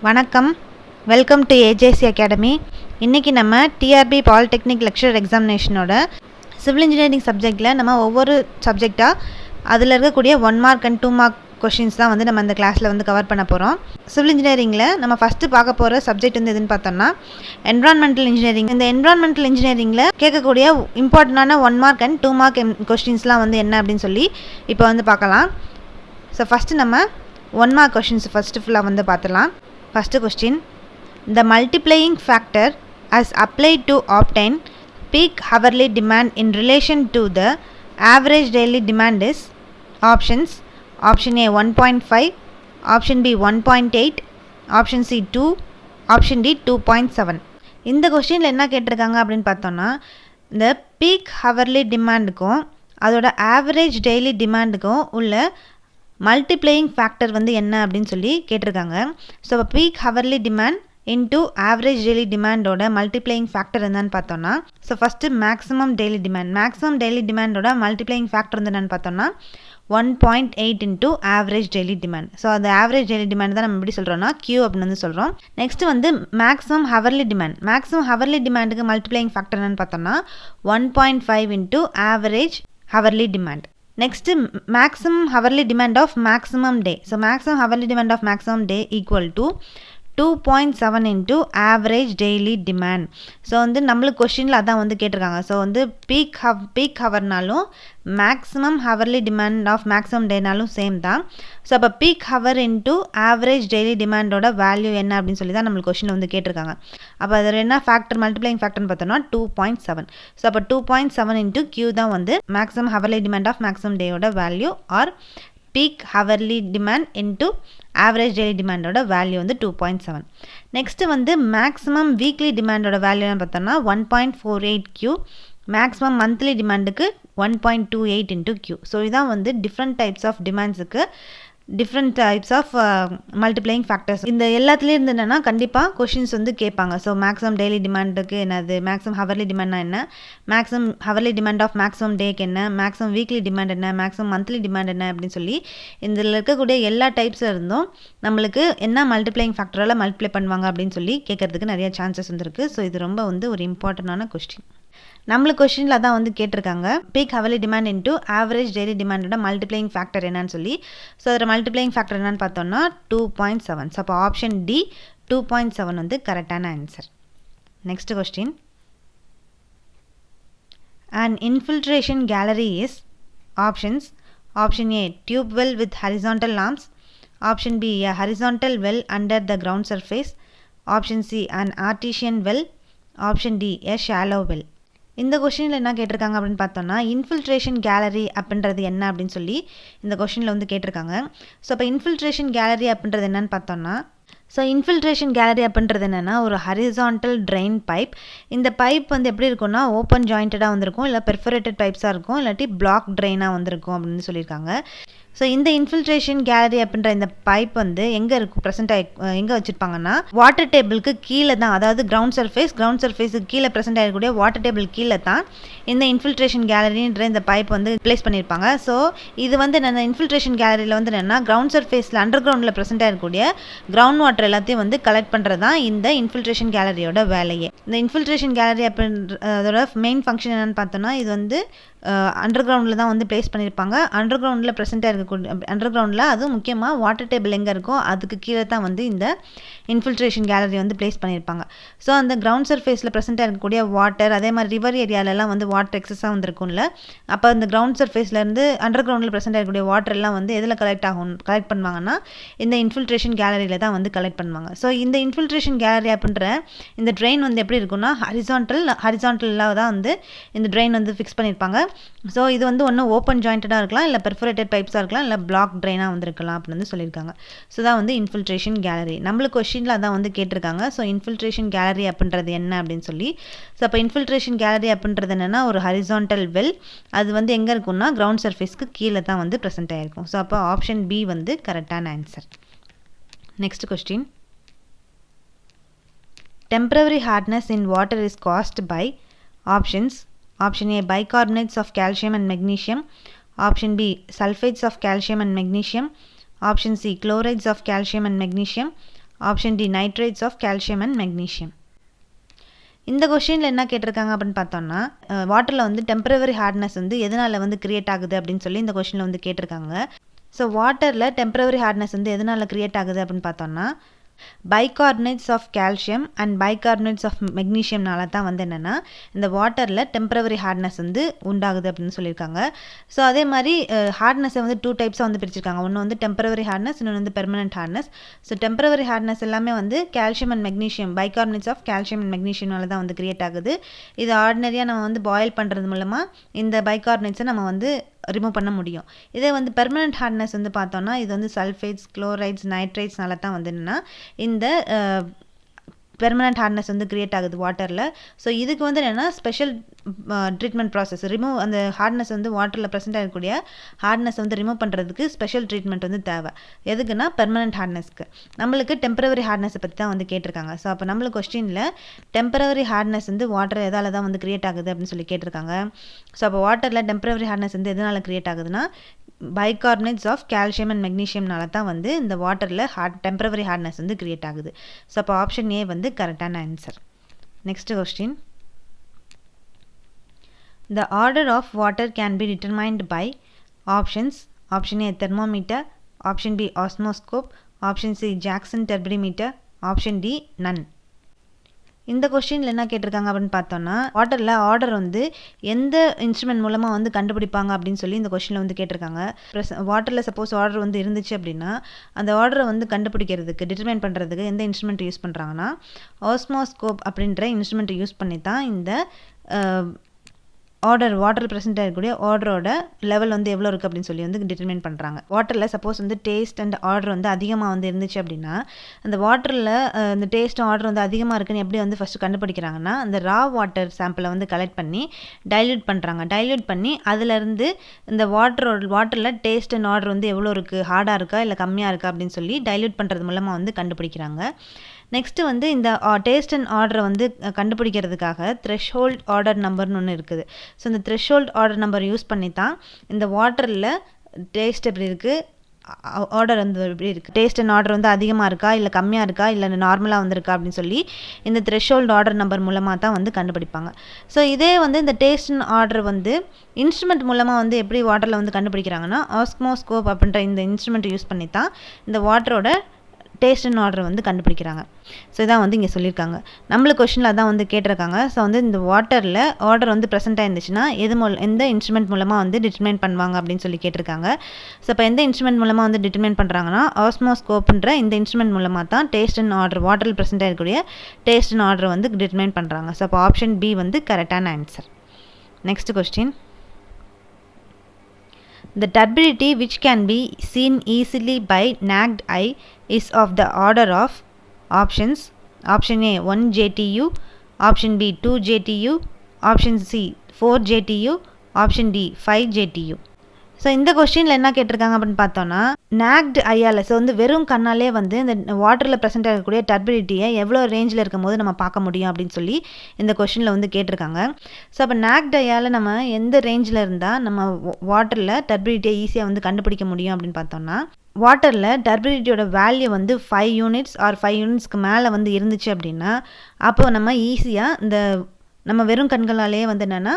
வணக்கம், welcome to AJC academy. இன்றைக்கி நம்ம டிஆர்பி பாலிடெக்னிக் லெக்சர் எக்ஸாமினேஷனோட சிவில் இன்ஜினியரிங் சப்ஜெக்டில் நம்ம ஒவ்வொரு சப்ஜெக்டாக அதில் இருக்கக்கூடிய 1 மார்க் அண்ட் 2 மார்க் கொஷின்ஸ் தான் நம்ம இந்த கிளாஸில் கவர் பண்ண போகிறோம். சிவில் இன்ஜினியரிங்கில் நம்ம ஃபஸ்ட்டு பார்க்க போகிற சப்ஜெக்ட் எதுன்னு பார்த்தோம்னா என்விரான்மெண்டல் இன்ஜினியரிங். இந்த என்விரான்மெண்டல் இன்ஜினியரிங்கில் கேட்கக்கூடிய இம்பார்ட்டண்டான 1 மார்க் அண்ட் 2 மார்க் கொஷின்ஸ்லாம் என்ன அப்படின்னு சொல்லி இப்போ பார்க்கலாம். ஸோ ஃபஸ்ட்டு நம்ம 1 மார்க் கொஷின்ஸ் ஃபஸ்ட்டு ஃபுல்லாக பார்த்துலாம். First question, the multiplying factor as applied to obtain peak hourly demand in relation to the average daily demand is options. Option A 1.5, option B 1.8, option C 2, option D 2.7. இந்த கொஸ்டினில் என்ன கேட்டிருக்காங்க அப்படின்னு பார்த்தோன்னா, இந்த peak hourly டிமாண்டுக்கும் அதோட average daily டிமாண்டுக்கும் உள்ள multiplying factor என்ன அப்படின்னு சொல்லி கேட்டிருக்காங்க. So peak hourly demand into average daily டிமாண்டோட மல்டிப்ளையிங் ஃபேக்டர் என்னன்னு பார்த்தோன்னா, ஸோ ஃபஸ்ட்டு மேக்ஸிமம் டெய்லி டிமாண்டோட மல்டிப்ளையிங் ஃபேக்டர் என்னன்னு பார்த்தோன்னா 1.8 into average daily demand. So அது ஆவரேஜ் டெய்லி டிமாண்ட் தான் நம்ம எப்படி சொல்கிறோன்னா Q அப்படின்னு சொல்கிறோம். நெக்ஸ்ட்டு மேக்ஸிமம் ஹவர்லி டிமாண்டுக்கு மல்டிப்ளையிங் ஃபேக்டர் என்னன்னு பார்த்தோன்னா 1.5 into average hourly demand. Next, maximum hourly demand of maximum day. So maximum hourly demand of maximum day equal to 2.7 into average daily demand. So நம்மளுக்கு கொஸ்டினில் அதான் கேட்டிருக்காங்க. So peak ஹவர்னாலும் maximum hourly demand of maximum டேனாலும் same தான். So அப்போ peak hour into average daily டிமாண்டோட value என்ன அப்படின்னு சொல்லி தான் நம்மளுக்கு கொஸ்டின் கேட்டிருக்காங்க. அப்போ அதில் என்ன ஃபேக்டர் மல்டிப்ளைங் ஃபேக்டர்னு பார்த்தோம்னா 2.7. ஸோ அப்போ 2.7 இன்ட்டு Q தான் maximum hourly demand of maximum டேயோட value or peak hourly demand into average daily டிமாண்டோட வேல்யூ 2.7. நெக்ஸ்ட்டு மேக்ஸிமம் வீக்லி டிமாண்டோட வேல்யூன்னு பார்த்தோம்னா 1.48 Q, மேக்ஸிமம் மந்த்லி டிமாண்டுக்கு 1.28 இன்ட்டு Q. ஸோ இதான் டிஃப்ரெண்ட் டைப்ஸ் ஆஃப் டிமாண்ட்ஸுக்கு different types of multiplying factors. இந்த எல்லாத்துலேயும் என்னென்னா கண்டிப்பாக கொஷின்ஸ் கேட்பாங்க. ஸோ மேக்ஸிமம் டெய்லி டிமாண்டுக்கு என்னது, மேக்ஸிமம் ஹவர்லி டிமாண்ட்னா என்ன, maximum hourly demand of maximum டேக்கு என்ன, மேக்ஸிமம் வீக்லி டிமாண்ட் என்ன, மேக்ஸிமம் மந்த்லி டிமாண்ட் என்ன அப்படின்னு சொல்லி இதில் இருக்கக்கூடிய எல்லா டைப்ஸில் இருந்தும் நம்மளுக்கு என்ன மல்டிப்ளையிங் ஃபேக்டரால் மல்டிப்ளை பண்ணுவாங்க அப்படின்னு சொல்லி கேட்கறதுக்கு நிறைய சான்சஸ் இருக்குது. ஸோ இது ரொம்ப ஒரு இம்பார்ட்டண்டான கொஸ்டின். நம்மளுக்கு கொஸ்டினில் அதான் கேட்டிருக்காங்க peak hourly demand into average daily டிமாண்டோட மல்டிப்ளையிங் ஃபேக்டர் என்னன்னு சொல்லி. ஸோ அதில் மல்டிப்ளையிங் ஃபேக்டர் என்னன்னு பார்த்தோம்னா 2.7. ஸோ அப்போ ஆப்ஷன் டி 2.7 கரெக்டான answer. Next question, an infiltration gallery is options. Option A tube well with horizontal arms, option B a horizontal well under the ground surface, option C an artesian well, option D a shallow well. இந்த கொஷினில் என்ன கேட்டிருக்காங்க அப்படின்னு பார்த்தோன்னா infiltration gallery அப்படின்றது என்ன அப்படின்னு சொல்லி இந்த கொஷினில் கேட்டிருக்காங்க. ஸோ இப்போ இன்ஃபில்ட்ரேஷன் கேலரி அப்படின்றது என்னன்னு பார்த்தோன்னா, ஸோ இன்ஃபில்ட்ரேஷன் கேலரி அப்படின்றது என்னென்னா ஒரு ஹரிசான்டல் ட்ரெயின் பைப். இந்த பைப் எப்படி இருக்கும்னா ஓப்பன் ஜாயிண்டடாக இருக்கும், இல்லை பெர்ஃபரேட்டட் பைப்ஸாக இருக்கும், இல்லாட்டி பிளாக் ட்ரெயினாக இருக்கும் அப்படின்னு சொல்லியிருக்காங்க. ஸோ இந்த இன்ஃபில்ட்ரேஷன் கேலரி அப்படின்ற இந்த பைப் எங்கே இருக்கும் ப்ரெசென்ட் எங்கே வச்சுருப்பாங்கன்னா வாட்டர் டேபிளுக்கு கீழே தான், அதாவது கிரவுண்ட் சர்ஃபேஸுக்கு கீழே ப்ரெசென்ட் ஆகிருக்கக்கூடிய வாட்டர் டேபிள் கீழே தான் இந்த இன்ஃபில்ட்ரேஷன் கேலரின்ற இந்த பைப் ப்ளேஸ் பண்ணியிருப்பாங்க. ஸோ இது என்ன இன்ஃபில்ட்ரேஷன் கேலரியில் என்னென்னா கிரவுண்ட் சர்ஃபேஸில் அண்டர் கிரவுண்டில் ப்ரெசென்ட் ஆகிருக்கக்கூடிய கிரவுண்ட் வாட்டர் எல்லாத்தையும் கலெக்ட் பண்ணுறது தான் இந்த இன்ஃபில்ட்ரேஷன் கேலரியோட வேலையே. இந்த இன்ஃபில்ட்ரேஷன் கேலரி அதோட மெயின் ஃபங்க்ஷன் என்னென்னு பார்த்தோன்னா இது அண்டர் கிரவுண்டில் தான் ப்ளேஸ் பண்ணியிருப்பாங்க. அண்டர் கிரவுண்டில் ப்ரெசென்ட்டாக இருக்கக்கூடிய அண்டர் கிரவுண்டில் அதுவும் முக்கியமாக வாட்டர் டேபிள் எங்கே இருக்கோ அதுக்கு கீழே தான் இந்த இன்ஃபில்ட்ரேஷன் கேலரி ப்ளேஸ் பண்ணியிருப்பாங்க. ஸோ அந்த கிரவுண்ட் சர்ஃபேஸில் ப்ரெசென்ட்டாக இருக்கக்கூடிய வாட்டர், அதே மாதிரி ரிவர் ஏரியாலெலாம் வாட்டர் எக்ஸஸாக இருக்கும்ல, அப்போ அந்த கிரவுண்ட் சர்ஃபேஸ்லேருந்து அண்டர் கிரவுண்டில் ப்ரெசென்ட் ஆகக்கூடிய வாட்டர் எல்லாம் எதில் கலெக்ட் பண்ணுவாங்கன்னா இந்த இன்ஃபில்ட்ரேஷன் கேலரியில் தான் கலெக்ட் பண்ணுவாங்க. ஸோ இந்த இன்ஃபில்ட்ரேஷன் கேலரி அப்படின்ற இந்த ட்ரெயின் எப்படி இருக்குன்னா ஹரிசான்டலாக தான் இந்த ட்ரெயின் ஃபிக்ஸ் பண்ணியிருப்பாங்க. ஸோ இது ஒன்று ஓப்பன் ஜாயிண்டடாக இருக்கலாம், இல்லை பெர்ஃபரேட்டட் பைப்ஸாக இருக்கலாம், இல்லை பிளாக் ட்ரெயினாக இருக்கலாம் அப்படின்னு சொல்லியிருக்காங்க. ஸோ தான் இன்ஃபில்ட்ரேஷன் கேலரி. நம்மளுக்கு கொஸ்டினில் அதான் கேட்டிருக்காங்க. ஸோ இன்ஃபில்ட்ரேஷன் கேலரி அப்படின்றது என்ன அப்படின்னு சொல்லி. ஸோ அப்போ இன்ஃபில்ட்ரேஷன் கேலரி அப்படின்றது என்னென்னா ஒரு ஹரிசான்டல் வெல், அது எங்கே இருக்குன்னா கிரவுண்ட் சர்ஃபேஸ்க்கு கீழே தான் ப்ரெசென்ட் ஆகிருக்கும். ஸோ அப்போ ஆப்ஷன் பி கரெக்டான answer. Next question, temporary hardness in water is caused by options. Option A bicarbonates of calcium and magnesium, option B sulfates of calcium and magnesium, option C chlorides of calcium and magnesium, option D nitrates of calcium and magnesium. இந்த கொஸ்டினில் என்ன கேட்டிருக்காங்க அப்படின்னு பார்த்தோம்னா வாட்டரில் வந்து temporary hardness வந்து எதனால் வந்து கிரியேட் ஆகுது அப்படின்னு சொல்லி இந்த கொஸ்டினில் வந்து கேட்டிருக்காங்க. ஸோ வாட்டரில் டெம்பரவரி ஹார்ட்னஸ் வந்து எதனால் கிரியேட் ஆகுது அப்படின்னு பார்த்தோம்னா bicarbonates of calcium and bicarbonates of மெக்னீஷியம்னால தான் வந்து என்னென்னா இந்த வாட்டரில் டெம்பரவரி ஹார்ட்னஸ் வந்து உண்டாகுது அப்படின்னு சொல்லியிருக்காங்க. ஸோ அதே மாதிரி ஹார்ட்னஸை வந்து 2 டைப்ஸாக வந்து பிரிச்சிருக்காங்க. ஒன்று வந்து டெம்பரவரி ஹார்ட்னஸ், இன்னொன்று வந்து permanent hardness. So temporary hardness எல்லாமே வந்து calcium and magnesium bicarbonates of calcium and மெக்னீஷியம்னால தான் வந்து கிரியேட் ஆகுது. இது ஆர்டினரியாக நம்ம வந்து பாயில் பண்ணுறது மூலமாக இந்த பைகார்பனேட்ஸை நம்ம வந்து ரிமூவ் பண்ண முடியும். இதே வந்து பெர்மனன்ட் ஹார்ட்னஸ் வந்து பார்த்தோம்னா இது வந்து சல்ஃபேட்ஸ், குளோரைட்ஸ், நைட்ரேட்ஸ்னால தான் வந்து என்னென்னா இந்த பெர்மனன்ட் ஹார்ட்னஸ் வந்து கிரியேட் ஆகுது வாட்டரில். ஸோ இதுக்கு வந்து என்னென்னா ஸ்பெஷல் ட்ரீட்மெண்ட் ப்ராசஸ் ரிமூவ் அந்த ஹார்ட்னஸ் வந்து வாட்டரில் ப்ரெசென்ட் ஆகக்கூடிய ஹார்ட்னஸ் வந்து ரிமூவ் பண்ணுறதுக்கு ஸ்பெஷல் ட்ரீட்மெண்ட் வந்து தேவை. எதுக்குன்னா பெர்மனன்ட் ஹார்ட்னஸ்க்கு. நம்மளுக்கு டெம்பரவரி ஹார்ட்னஸை பற்றி தான் வந்து கேட்டிருக்காங்க. ஸோ அப்போ நம்மளுக்கு கொஸ்டினில் டெம்பரவரி ஹார்ட்னஸ் வந்து வாட்டர் எதால் தான் வந்து கிரியேட் ஆகுது அப்படின்னு சொல்லி கேட்டிருக்காங்க. ஸோ அப்போ வாட்டரில் டெம்பரவரி ஹார்ட்னஸ் வந்து எதனால் கிரியேட் ஆகுதுன்னா பைகார்பனேட்ஸ் ஆஃப் கால்சியம் அண்ட் மெக்னீஷியம்னால தான் வந்து இந்த வாட்டரில் டெம்பரவரி ஹார்ட்னஸ் வந்து கிரியேட் ஆகுது. ஸோ அப்போ ஆப்ஷன் ஏ வந்து கரெக்டான answer. Next question. The order of water can be determined by options. Option A thermometer, option B osmoscope, option C Jackson turbidimeter, option D none. இந்த கொஸ்டினில் என்ன கேட்டிருக்காங்க அப்படின்னு பார்த்தோன்னா வாட்டரில் ஆர்டர் வந்து எந்த இன்ஸ்ட்ருமெண்ட் மூலமாக வந்து கண்டுபிடிப்பாங்க அப்படின்னு சொல்லி இந்த கொஸ்டினில் வந்து கேட்டிருக்காங்க. வாட்டரில் சப்போஸ் ஆர்டர் வந்து இருந்துச்சு அப்படின்னா அந்த ஆர்டரை வந்து கண்டுபிடிக்கிறதுக்கு டிட்டர்மைன் பண்ணுறதுக்கு எந்த இன்ஸ்ட்ருமெண்ட் யூஸ் பண்ணுறாங்கன்னா ஆஸ்மோஸ்கோப் அப்படின்ற இன்ஸ்ட்ருமெண்ட் யூஸ் பண்ணி தான் இந்த ஆர்டர் வாட்டரில் ப்ரெசென்ட் ஆகக்கூடிய ஆர்டரோட லெவல் வந்து எவ்வளோ இருக்குது அப்படின்னு சொல்லி வந்து டிட்டர்மைன் பண்ணுறாங்க. வாட்டரில் சப்போஸ் வந்து டேஸ்ட் அண்ட் ஆர்டர் வந்து அதிகமாக வந்து இருந்துச்சு அப்படின்னா அந்த வாட்டரில் இந்த டேஸ்ட் ஆர்டர் வந்து அதிகமாக இருக்குன்னு எப்படி வந்து ஃபஸ்ட்டு கண்டுபிடிக்கிறாங்கன்னா அந்த ரா வாட்டர் சாம்பிளை வந்து கலெக்ட் பண்ணி டைல்யூட் பண்ணுறாங்க. டைல்யூட் பண்ணி அதிலேருந்து இந்த வாட்டரில் டேஸ்ட் அண்ட் ஆர்டர் வந்து எவ்வளோ இருக்குது, ஹார்டாக இருக்கா இல்லை கம்மியாக இருக்கா அப்படின்னு சொல்லி டைல்யூட் பண்ணுறது மூலமாக வந்து கண்டுபிடிக்கிறாங்க. நெக்ஸ்ட்டு வந்து இந்த டேஸ்ட் அண்ட் ஆர்டரை வந்து கண்டுபிடிக்கிறதுக்காக த்ரெஷ்ஹோல்ட் ஆர்டர் நம்பர்னு ஒன்று இருக்குது. ஸோ இந்த த்ரெஷ்ஹோல்ட் ஆர்டர் நம்பர் யூஸ் பண்ணி தான் இந்த வாட்டரில் டேஸ்ட் எப்படி இருக்குது, ஆர்டர் வந்து எப்படி இருக்குது, டேஸ்ட் அண்ட் ஆர்டர் வந்து அதிகமாக இருக்கா இல்லை கம்மியாக இருக்கா இல்லை நார்மலாக வந்திருக்கா அப்படின்னு சொல்லி இந்த த்ரெஷ்ஹோல்ட் ஆர்டர் நம்பர் மூலமாக தான் வந்து கண்டுபிடிப்பாங்க. ஸோ இதே வந்து இந்த டேஸ்ட் அண்ட் ஆர்டர் வந்து இன்ஸ்ட்ருமெண்ட் மூலமாக வந்து எப்படி வாட்டரில் வந்து கண்டுபிடிக்கிறாங்கன்னா ஆஸ்மோஸ்கோப் அப்படின்ற இந்த இன்ஸ்ட்ருமெண்ட் யூஸ் பண்ணி தான் இந்த வாட்டரோட டேஸ்ட் அண்ட் ஆர்டர் வந்து கண்டுபிடிக்கிறாங்க. ஸோ இதான் வந்து இங்கே சொல்லியிருக்காங்க. நம்மளுக்கு கொஸ்டினில் அதான் வந்து கேட்டிருக்காங்க. ஸோ வந்து இந்த வாட்டரில் ஆர்டர் வந்து ப்ரெசென்ட் ஆயிருந்துச்சுன்னா எந்த இன்ஸ்ட்ருமெண்ட் மூலமாக வந்து டிட்டர்மைன் பண்ணுவாங்க அப்படின்னு சொல்லி கேட்டிருக்காங்க. ஸோ இப்போ எந்த இன்ஸ்ட்ருமெண்ட் மூலமாக வந்து டிட்டர்மைன் பண்ணுறாங்கன்னா ஆஸ்மோஸ்கோப்ன்ற இந்த இன்ஸ்ட்ருமெண்ட் மூலமாக தான் டேஸ்ட் அண்ட் ஆர்டர் வாட்டரில் ப்ரெசென்ட் ஆகக்கூடிய டேஸ்ட் அண்ட் ஆர்டர் வந்து டிட்டர்மைன் பண்ணுறாங்க. ஸோ அப்போ ஆப்ஷன் பி வந்து கரெக்டான answer. Next question. The turbidity which can be seen easily by naked eye is of the order of options. Option A 1 JTU, option B 2 JTU, option C 4 JTU, option D 5 JTU. So இந்த கொஸ்டினில் என்ன கேட்டிருக்காங்க அப்படின்னு பார்த்தோன்னா naked ஐயால் so வந்து வெறும் கண்ணாலே வந்து இந்த வாட்டரில் ப்ரெசென்ட் ஆகக்கூடிய டர்பிடிட்டியை எவ்வளோ ரேஞ்சில் இருக்கும் போது நம்ம பார்க்க முடியும் அப்படின்னு சொல்லி இந்த கொஸ்டினில் வந்து கேட்டிருக்காங்க. ஸோ அப்போ நேக்டு ஐயால் நம்ம எந்த ரேஞ்சில் இருந்தால் நம்ம வாட்டரில் டர்பிடிட்டியை ஈஸியாக வந்து கண்டுபிடிக்க முடியும் அப்படின்னு பார்த்தோம்னா வாட்டரில் டர்பிடிட்டியோட வேல்யூ வந்து 5 யூனிட்ஸ் ஆர் 5 யூனிட்ஸ்க்கு மேலே வந்து இருந்துச்சு அப்படின்னா அப்போ நம்ம ஈஸியாக இந்த நம்ம வெறும் கண்களாலேயே வந்து என்னென்னா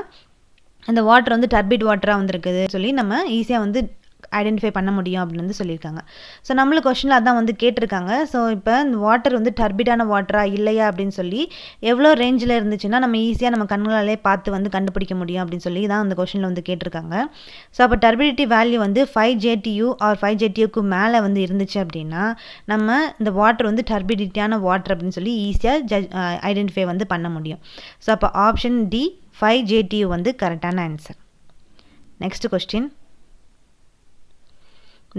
அந்த வாட்டர் வந்து டர்பிட் வாட்டராக வந்துருக்குது சொல்லி நம்ம ஈஸியாக வந்து ஐடென்டிஃபை பண்ண முடியும் அப்படின்னு வந்து சொல்லியிருக்காங்க. ஸோ நம்மளுக்கு கொஸ்டினில் அதான் வந்து கேட்டிருக்காங்க. ஸோ இப்போ இந்த வாட்டர் வந்து டர்பிடான வாட்டரா இல்லையா அப்படின்னு சொல்லி எவ்வளோ ரேஞ்சில் இருந்துச்சுன்னா நம்ம ஈஸியாக நம்ம கண்களாலே பார்த்து வந்து கண்டுபிடிக்க முடியும் அப்படின்னு சொல்லி தான் அந்த கொஸ்டினில் வந்து கேட்டிருக்காங்க. ஸோ அப்போ டர்பிடிட்டி வேல்யூ வந்து 5 JTU ஆர் 5 JTUக்கு மேலே வந்து இருந்துச்சு அப்படின்னா நம்ம இந்த வாட்டர் வந்து டர்பிடிட்டியான வாட்டர் அப்படின்னு சொல்லி ஈஸியாக ஐடென்டிஃபை வந்து பண்ண முடியும். ஸோ அப்போ ஆப்ஷன் டி 5 JTU வந்து கரெக்டான answer. Next question.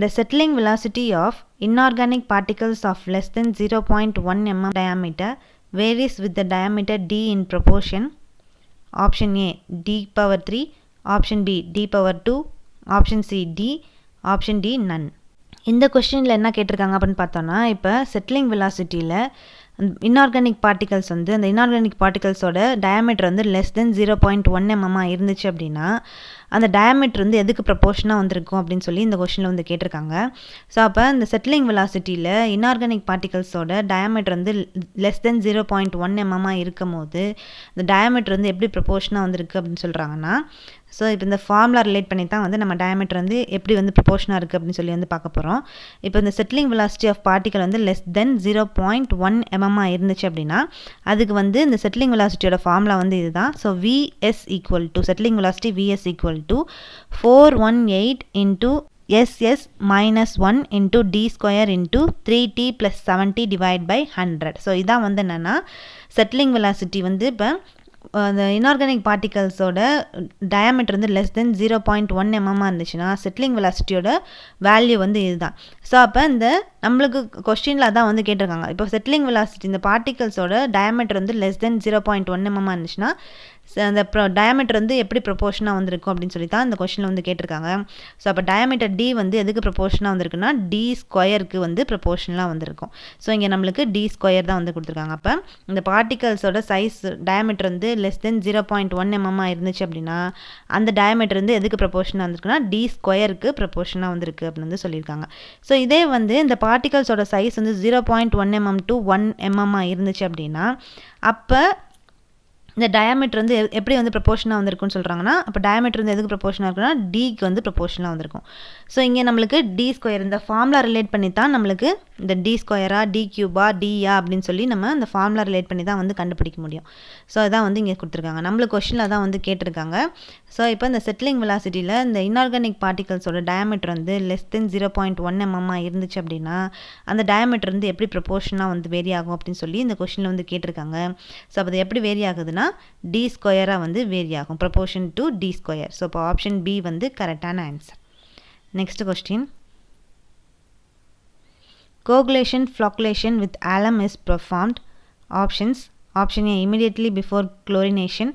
The settling velocity of inorganic particles of less than 0.1 mm diameter varies with the diameter d in proportion. Option A d power 3, option B d power 2, option C D, option D none. இந்த கொஸ்டினில் என்ன கேட்டிருக்காங்க அப்படின்னு பார்த்தோன்னா இப்போ settling வெலாசிட்டியில் inorganic particles வந்து அந்த inorganic பார்ட்டிகல்ஸோட diameter வந்து லெஸ் தென் 0.1 mm இருந்துச்சு அப்படின்னா அந்த டயாமீட்டர் வந்து எதுக்கு ப்ரப்போர்ஷனாக வந்திருக்கும் அப்படின்னு சொல்லி இந்த கொஷனில் வந்து கேட்டிருக்காங்க. ஸோ அப்போ இந்த செட்டிலிங் வெலாசிட்டியில் இன்ஆர்கானிக் பார்ட்டிகல்ஸோட டயாமீட்டர் வந்து லெஸ் தென் 0.1 mm இருக்கும் போது இந்த டயாமீட்டர் வந்து எப்படி ப்ரப்போர்ஷனாக வந்திருக்கு அப்படின்னு சொல்கிறாங்கன்னா, ஸோ இப்போ இந்த ஃபார்முலா ரிலேட் பண்ணி தான் வந்து நம்ம டயாமீட்டர் வந்து எப்படி வந்து ப்ரப்போர்ஷனாக இருக்குது அப்படின்னு சொல்லி வந்து பார்க்க போகிறோம். இப்போ இந்த செட்டிலிங் வெலாசிட்டி ஆஃப் பார்ட்டிகல் வந்து லெஸ் தென் 0.1 mm இருந்துச்சு அப்படின்னா அதுக்கு வந்து இந்த செட்டிலிங் வெலாசிட்டியோட ஃபார்முலா வந்து இதுதான். So Vs equal to settling velocity Vs equal to 418 into SS minus 1 into D square into 3T plus 70 divide by 100. So இதான் வந்து என்னென்னா செட்டிலிங் வெலாசிட்டி வந்து இப்போ அந்த இன்ஆர்கானிக் பார்ட்டிகல்ஸோட டயாமீட்டர் வந்து லெஸ் தென் 0.1 mm இருந்துச்சுன்னா செட்டிலிங் வெலாசிட்டியோட வேல்யூ வந்து இதுதான். ஸோ அப்போ இந்த நம்மளுக்கு கொஸ்டினில் அதான் வந்து கேட்டிருக்காங்க. இப்போ செட்டிலிங் வெலாசிட்டி இந்த பார்ட்டிகல்ஸோட டயாமீட்டர் வந்து லெஸ் தென் 0.1 mm இருந்துச்சுன்னா அந்த டயாமீட்டர் வந்து எப்படி ப்ரப்போர்ஷனாக வந்திருக்கும் அப்படின்னு சொல்லி தான் இந்த கொஸ்டினில் வந்து கேட்டிருக்காங்க. ஸோ அப்போ டயாமீட்டர் D வந்து எதுக்கு ப்ரப்போர்ஷனாக வந்திருக்குன்னா D ஸ்கொயருக்கு வந்து ப்ரப்போர்ஷனாக வந்திருக்கும். ஸோ இங்கே நம்மளுக்கு D ஸ்கொயர் தான் வந்து கொடுத்துருக்காங்க. அப்போ இந்த பார்ட்டிகல்ஸோட சைஸ் டயாமீட்டர் வந்து லெஸ் தென் 0.1 mm இருந்துச்சு அப்படின்னா அந்த டயாமீட்டர் வந்து எதுக்கு ப்ரப்போர்ஷனாக வந்திருக்குன்னா D ஸ்கொயருக்கு ப்ரப்போர்ஷனாக வந்திருக்கு அப்படின்னு வந்து சொல்லியிருக்காங்க. ஸோ இதே வந்து இந்த பார்ட்டிகல்ஸோட சைஸ் வந்து 0.1 mm to 1 mm இருந்துச்சு அப்படின்னா அப்போ இந்த டயாமீட்டர் வந்து எப்படி வந்து ப்ரப்போர்ஷனாக வந்திருக்குன்னு சொல்கிறாங்கன்னா அப்போ டயாமீட்டர் வந்து எதுக்கு ப்ரப்போர்ஷனாக இருக்குன்னா டிக்கு வந்து ப்ரப்போர்ஷனாக வந்திருக்கும். ஸோ இங்கே நம்மளுக்கு D ஸ்கொயர் இந்த ஃபார்முலா ரிலேட் பண்ணி தான் நம்மளுக்கு இந்த D ஸ்கொயரா D கியூபா டியா அப்படின்னு சொல்லி நம்ம இந்த ஃபார்முலா ரிலேட் பண்ணி தான் வந்து கண்டுபிடிக்க முடியும். ஸோ அதான் வந்து இங்கே கொடுத்துருக்காங்க. நம்மளுக்கு கொஸ்டினில் தான் வந்து கேட்டிருக்காங்க. ஸோ இப்போ இந்த செட்டிலிங் வெலாசிட்டியில் இந்த இன்ஆர்கானிக் பார்ட்டிகல்ஸோட டயாமீட்டர் வந்து லெஸ் தென் 0.1 mm இருந்துச்சு அப்படின்னா அந்த டயாமீட்டர் வந்து எப்படி ப்ரப்போர்ஷனாக வந்து வேரி ஆகும் அப்படின்னு சொல்லி இந்த கொஸ்டினில் வந்து கேட்டிருக்காங்க. ஸோ அப்போ அது எப்படி வேரி ஆகுதுன்னா D ஸ்கொயராக வந்து வேரி ஆகும், proportion to D square. So இப்போ ஆப்ஷன் B வந்து கரெக்டான answer. Next question. Coagulation flocculation with alum is performed. Options: Option A immediately before chlorination,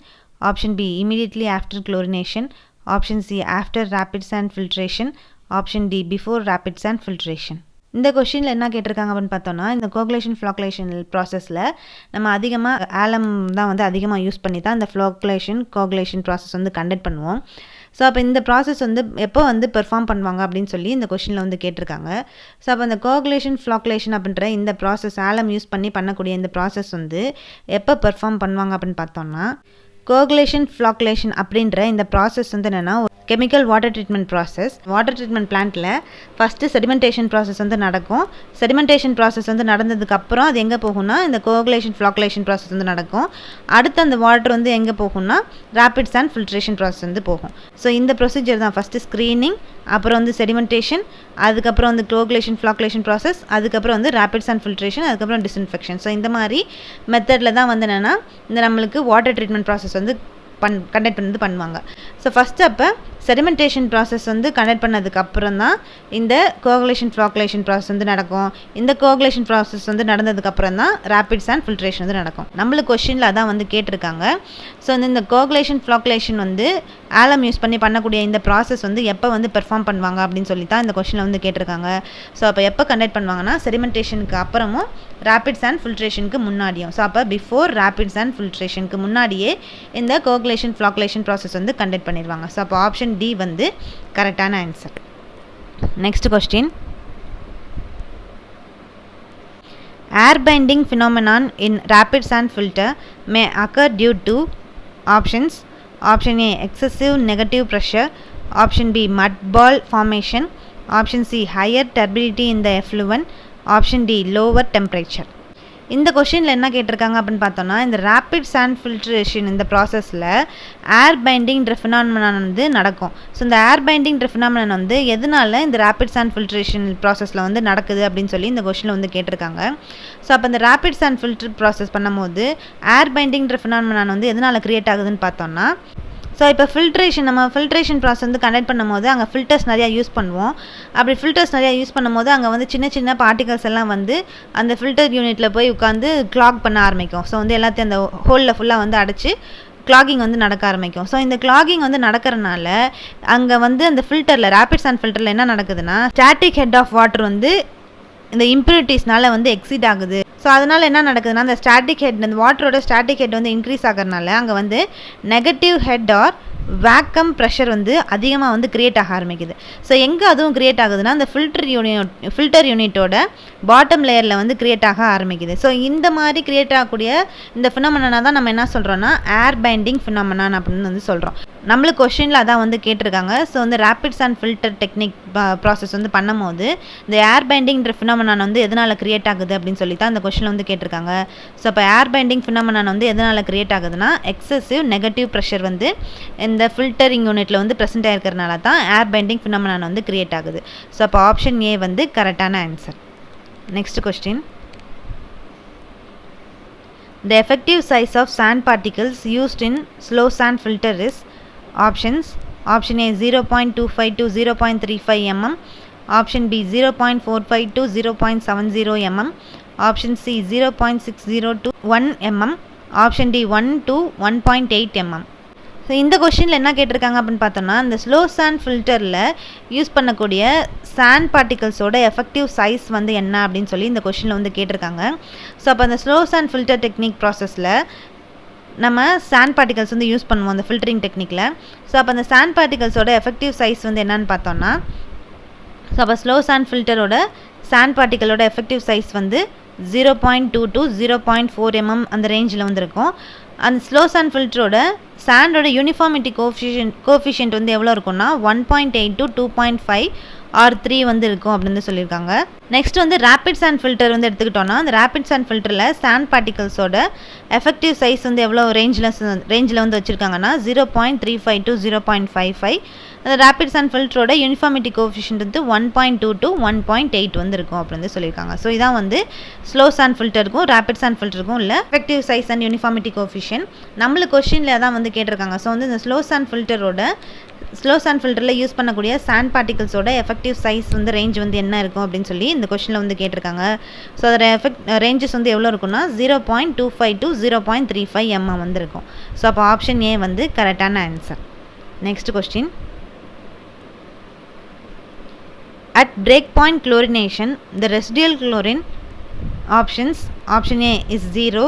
Option B immediately after chlorination, Option C after rapid sand filtration, Option D before rapid sand filtration. இந்த கொஸ்டினில் என்ன கேட்டிருக்காங்க அப்படின்னு பார்த்தோன்னா இந்த coagulation ஃப்ளாக்குலேஷன் ப்ராசஸில் நம்ம அதிகமாக ஆலம் தான் வந்து அதிகமாக யூஸ் பண்ணி தான் இந்த ஃப்ளாக்குலேஷன் கோகுலேஷன் ப்ராசஸ் வந்து கண்டக்ட் பண்ணுவோம். ஸோ அப்போ இந்த ப்ராசஸ் வந்து எப்போ வந்து பெர்ஃபார்ம் பண்ணுவாங்க அப்படின்னு சொல்லி இந்த கொஸ்டினில் வந்து கேட்டிருக்காங்க. ஸோ அப்போ இந்த கோகுலேஷன் ஃப்ளாக்குலேஷன் அப்படின்ற இந்த ப்ராசஸ் ஆலம் யூஸ் பண்ணி பண்ணக்கூடிய இந்த ப்ராசஸ் வந்து எப்போ பெர்ஃபார்ம் பண்ணுவாங்க அப்படின்னு பார்த்தோன்னா கோகுலேஷன் ஃப்ளாக்குலேஷன் அப்படின்ற இந்த ப்ராசஸ் வந்து என்னென்னா chemical water treatment process. Water treatment பிளான்ட்டில் ஃபஸ்ட்டு செடிமெண்டேஷன் ப்ராசஸ் வந்து நடக்கும். செடிமெண்டேஷன் ப்ராசஸ் வந்து நடந்ததுக்கப்புறம் அது எங்கே போகும்னா இந்த கோகுலேஷன் ஃப்ளாக்குலேஷன் ப்ராசஸ் வந்து நடக்கும். அடுத்து அந்த வாட்டர் வந்து எங்கே போகும்னா ரேபிட் சாண்ட் ஃபில்ட்ரேஷன் ப்ராசஸ் வந்து போகும். ஸோ இந்த ப்ரொசீஜர் தான் ஃபஸ்ட்டு ஸ்க்ரீனிங், அப்புறம் வந்து செடிமெண்டேஷன், அதுக்கப்புறம் வந்து கோகுலேஷன் ஃப்ளாக்குலேஷன் ப்ராசஸ், அதுக்கப்புறம் வந்து ரேபிட் சாண்ட் ஃபில்ட்ரேஷன், அதுக்கப்புறம் டிஸ்இன்ஃபெக்ஷன். ஸோ இந்த மாதிரி மெத்தடில் தான் வந்து என்னென்னா இந்த நம்மளுக்கு வாட்டர் ட்ரீட்மெண்ட் ப்ராசஸ் வந்து கண்டக்ட் பண்ணது பண்ணுவாங்க. ஸோ ஃபஸ்ட்டு அப்போ செடிமெண்டேஷன் ப்ராசஸ் வந்து கண்டக்ட் பண்ணதுக்கு அப்புறம் தான் இந்த கோகுலேஷன் ஃப்ளாக்குலேஷன் ப்ராசஸ் வந்து நடக்கும். இந்த கோகுலேஷன் ப்ராசஸ் வந்து நடந்ததுக்கப்புறம் தான் ரேபிட் சாண்ட் ஃபில்ட்ரேஷன் வந்து நடக்கும். நம்மளுக்கு கொஸ்டினில் அதான் வந்து கேட்டிருக்காங்க. ஸோ இந்த கோகுலேஷன் ஃப்ளாக்குலேஷன் வந்து ஆலம் யூஸ் பண்ணி பண்ணக்கூடிய இந்த ப்ராசஸ் வந்து எப்போ வந்து பெர்ஃபார்ம் பண்ணுவாங்க அப்படின்னு சொல்லி தான் இந்த கொஸ்டினில் வந்து கேட்டிருக்காங்க. ஸோ அப்போ எப்போ கண்டக்ட் பண்ணுவாங்கன்னா செடிமெண்டேஷனுக்கு அப்புறமும் ரேபிட் சாண்ட் ஃபில்ட்ரேஷனுக்கு முன்னாடியும். ஸோ அப்போ பிஃபோர் ரேபிட் சாண்ட் ஃபில்ட்ரேஷனுக்கு முன்னாடியே இந்த கோகுலேஷன் ஃப்ளாக்குலேஷன் ப்ராசஸ் வந்து கண்டக்ட் பண்ணிடுவாங்க. ஸோ அப்போ ஆப்ஷன் D வந்து கரெக்டான answer. Next question. Air binding phenomenon in rapid sand filter may occur due to options: Option A excessive negative pressure, Option B mud ball formation, Option C higher turbidity in the effluent, Option D lower temperature. இந்த கொஷினில் என்ன கேட்டிருக்காங்க அப்படின்னு பார்த்தோன்னா இந்த rapid sand filtration இந்த ப்ராசஸில் ஏர் பைண்டிங்ன்ற phenomenon வந்து நடக்கும். ஸோ இந்த ஏர் பைண்டிங்ன்ற ஃபினாமினன் வந்து எதனால இந்த ரேபிட் சாண்ட் ஃபில்ட்ரேஷன் ப்ராசஸில் வந்து நடக்குது அப்படின்னு சொல்லி இந்த கொஷினில் வந்து கேட்டிருக்காங்க. ஸோ அப்போ இந்த ரேபிட் சாண்ட் ஃபில்டர் ப்ராசஸ் பண்ணும்போது ஏர் பைண்டிங்ன்ற ஃபினாமினன் வந்து எதனால் க்ரியேட் ஆகுதுன்னு பார்த்தோன்னா ஸோ இப்போ நம்ம ஃபில்ட்ரேஷன் ப்ராசஸ் வந்து கண்டக்ட் பண்ணும்போது அங்கே ஃபில்டர்ஸ் நிறையா யூஸ் பண்ணுவோம். அப்படி ஃபில்டர்ஸ் நிறையா யூஸ் பண்ணும்போது அங்கே வந்து சின்ன சின்ன பார்ட்டிகல்ஸ் எல்லாம் வந்து அந்த ஃபில்டர் யூனிட்டில் போய் உட்காந்து கிளாக் பண்ண ஆரம்பிக்கும். ஸோ வந்து எல்லாத்தையும் அந்த ஹோலில் ஃபுல்லாக வந்து அடைச்சி கிளாகிங் வந்து நடக்க ஆரம்பிக்கும். ஸோ இந்த கிளாகிங் வந்து நடக்கிறனால அங்கே வந்து அந்த ஃபில்டரில் ரேபிட் சாண்ட் ஃபில்டரில் என்ன நடக்குதுன்னா ஸ்டாட்டிக் ஹெட் ஆஃப் வாட்டர் வந்து இந்த இம்ப்யூரிட்டிஸ்னால வந்து எக்ஸிட் ஆகுது. ஸோ அதனால் என்ன நடக்குதுன்னா அந்த ஸ்டாட்டிக் ஹெட் அந்த வாட்டரோட ஸ்டாட்டிக் ஹெட் வந்து இன்க்ரீஸ் ஆகிறதுனால அங்கே வந்து negative head or vacuum pressure வந்து அதிகமாக வந்து க்ரியேட் ஆக ஆரம்பிக்குது. ஸோ எங்கே அதுவும் க்ரியேட் ஆகுதுன்னா அந்த ஃபில்டர் யூனிட்டோட பாட்டம் லேயரில் வந்து க்ரியேட் ஆக ஆரம்பிக்குது. ஸோ இந்த மாதிரி க்ரியேட் ஆகக்கூடிய இந்த ஃபினாமினா தான் நம்ம என்ன சொல்கிறோன்னா ஏர் பைண்டிங் ஃபினாமினான் அப்படின்னு வந்து சொல்கிறோம். நம்மளுக்கு கொஷினில் அதான் வந்து கேட்டிருக்காங்க. ஸோ வந்து rapid sand filter technique process வந்து பண்ணும்போது இந்த ஏர் பைண்டிங்ன்ற ஃபினாமினான் வந்து எதனால் க்ரியேட் ஆகுது அப்படின்னு சொல்லி தான் இந்த கொஷினில் வந்து கேட்டிருக்காங்க. ஸோ அப்போ ஏர் பைண்டிங் ஃபினாமினான் வந்து எதனால் க்ரியேட் ஆகுதுன்னா எக்ஸசிவ் நெகட்டிவ் ப்ரெஷர் வந்து இந்த ஃபில்டரிங் யூனிட்டில் வந்து ப்ரெசென்ட் ஆகிருக்கிறதுனால தான் ஏர் பைண்டிங் ஃபினாமினான் வந்து க்ரியேட் ஆகுது. ஸோ அப்போ ஆப்ஷன் ஏ வந்து கரெக்டான answer. Next question. The effective size of sand particles used in slow sand filter is options. Option A 0.25 to 0.35 mm. Option B 0.45 to 0.70 mm. Option C 0.60 to 1 mm. Option D 1 to 1.8 mm. So இந்த கொஷினில் என்ன கேட்டிருக்காங்க அப்படின்னு பார்த்தோம்னா இந்த slow sand ஃபில்டரில் use பண்ணக்கூடிய sand பார்ட்டிகல்ஸோட எஃபெக்டிவ் சைஸ் வந்து என்ன அப்படின்னு சொல்லி இந்த கொஷினில் வந்து கேட்டிருக்காங்க. ஸோ அப்போ அந்த ஸ்லோ சாண்ட் ஃபில்டர் டெக்னிக் ப்ராசஸில் நம்ம சாண்ட் பார்ட்டிகல்ஸ் வந்து யூஸ் பண்ணுவோம் அந்த ஃபில்டரிங் டெக்னிக்கில். ஸோ அப்போ அந்த சாண்ட் பார்ட்டிகல்ஸோட எஃபெக்டிவ் சைஸ் வந்து என்னன்னு பார்த்தோம்னா ஸோ அப்போ ஸ்லோ சாண்ட் ஃபில்டரோட சாண்ட் பார்ட்டிகளோட எஃபெக்டிவ் சைஸ் வந்து 0.2 to 0.4 mm அந்த ரேஞ்சில் வந்து இருக்கும். அந்த ஸ்லோ சாண்ட் ஃபில்டரோட சாண்டோட யூனிஃபார்மிட்டி கோஃபிஷியன்ட் வந்து எவ்வளோ இருக்கும்னா 1.8 to 2.5 ஆர் 3 வந்து இருக்கும் அப்படின்னு சொல்லியிருக்காங்க. நெக்ஸ்ட் வந்து ரேபிட் சாண்ட் ஃபில்டர் வந்து எடுத்துக்கிட்டோன்னா அந்த ரேபிட் சாண்ட் ஃபில்டரில் சாண்ட் பார்ட்டிகல்ஸோட எஃபெக்டிவ் சைஸ் வந்து எவ்வளோ ரேஞ்சில் வந்து வச்சுருக்காங்கன்னா 0.35 to 0.55. அந்த ரேபிட் சாண்ட் ஃபில்டரோட யூனிஃபார்மிட்டி கோஃபிஷியன்ட் வந்து 1.2 to 1.8 வந்து இருக்கும் அப்படின்னு சொல்லியிருக்காங்க. ஸோ இதான் வந்து ஸ்லோ சாண்ட் ஃபில்டருக்கும் ரேபிட் சாண்ட் ஃபில்டருக்கும் இல்லை effective size and uniformity coefficient. நம்மளுக்கு கொஸ்டினில் தான் வந்து கேட்டிருக்காங்க. ஸோ வந்து இந்த ஸ்லோ சாண்ட் ஃபில்டரில் யூஸ் பண்ணக்கூடிய சாண்ட் பார்ட்டிகல்ஸோட எஃபெக்டிவ் சைஸ் வந்து ரேஞ்ச் வந்து என்ன இருக்கும் அப்படின்னு சொல்லி இந்த கொஸ்டினில் வந்து கேட்டிருக்காங்க. ஸோ அதோட ரேஞ்சஸ் வந்து எவ்வளோ இருக்குன்னா 0.25 to 0.35 mm வந்து இருக்கும். ஸோ அப்போ ஆப்ஷன் ஏ வந்து கரெக்டான answer. Next question. At breakpoint chlorination, the residual chlorine options. Option A is 0,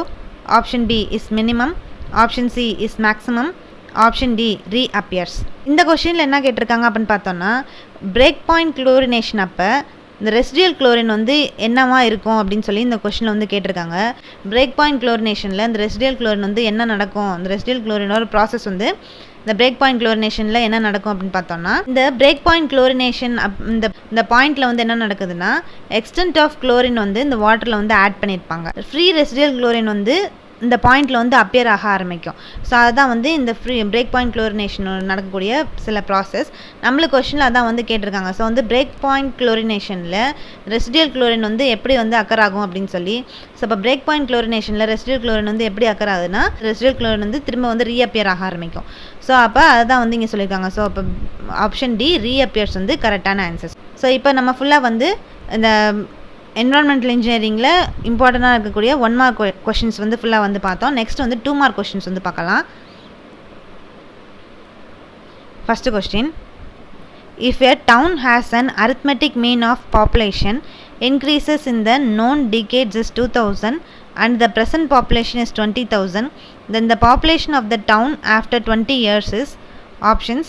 option B is minimum, option C is maximum, option D reappears. இந்த கொஸ்டினில் என்ன கேட்டிருக்காங்க அப்படின்னு பார்த்தோன்னா பிரேக் பாயிண்ட் குளோரினேஷன் அப்போ இந்த ரெசிடியல் குளோரின் வந்து என்னவா இருக்கும் அப்படின்னு சொல்லி இந்த கொஸ்டினில் வந்து கேட்டிருக்காங்க. பிரேக் பாயிண்ட் குளோரினேஷனில் இந்த ரெசிடியல் குளோரின் வந்து என்ன நடக்கும், இந்த ரெசிடியல் குளோரினோட ப்ராசஸ் வந்து இந்த பிரேக் பாயிண்ட் குளோரினேஷனில் என்ன நடக்கும் அப்படின்னு பார்த்தோம்னா இந்த பிரேக் பாயிண்ட் குளோரினேஷன் இந்த பாயிண்டில் வந்து என்ன நடக்குதுன்னா எக்ஸ்டென்ட் ஆஃப் குளோரின் வந்து இந்த வாட்டரில் வந்து ஆட் பண்ணியிருப்பாங்க. ஃப்ரீ ரெசிடியல் குளோரின் வந்து இந்த பாயிண்டில் வந்து அப்பியர் ஆக ஆரம்பிக்கும். ஸோ அதுதான் வந்து இந்த பிரேக் பாயிண்ட் குளோரினேஷன் நடக்கக்கூடிய சில ப்ராசஸ். நம்மளுக்கு கொஸ்டினில் அதான் வந்து கேட்டிருக்காங்க. ஸோ வந்து பிரேக் பாயிண்ட் குளோரினேஷனில் ரெசிடியல் குளோரின் வந்து எப்படி வந்து அக்கர் ஆகும் அப்படின்னு சொல்லி. ஸோ இப்போ பிரேக் பாயிண்ட் குளோரினேஷனில் ரெசிடியல் குளோரின் வந்து எப்படி அக்கர் ஆகுதுன்னா ரெசிடியல் குளோரின் வந்து திரும்ப வந்து ரீஅப்பியர் ஆக ஆரம்பிக்கும். ஸோ அப்போ அதுதான் வந்து இங்கே சொல்லியிருக்காங்க. ஸோ அப்போ ஆப்ஷன் டி ரீஅப்பியர்ஸ் வந்து கரெக்டான ஆன்சர்ஸ். ஸோ இப்போ நம்ம ஃபுல்லாக வந்து இந்த என்விரான்மெண்டல் இன்ஜினியரிங்கில் இம்பார்ட்டண்ட்டாக இருக்கக்கூடிய 1 மார்க் கொஷின்ஸ் வந்து ஃபுல்லாக வந்து பார்த்தோம். நெக்ஸ்ட் வந்து 2 மார்க் கொஷின்ஸ் வந்து பார்க்கலாம். First question. If a town has an arithmetic mean of population increases in the known decades is 2000 and the present population is 20,000, then the population of the town after 20 years is options.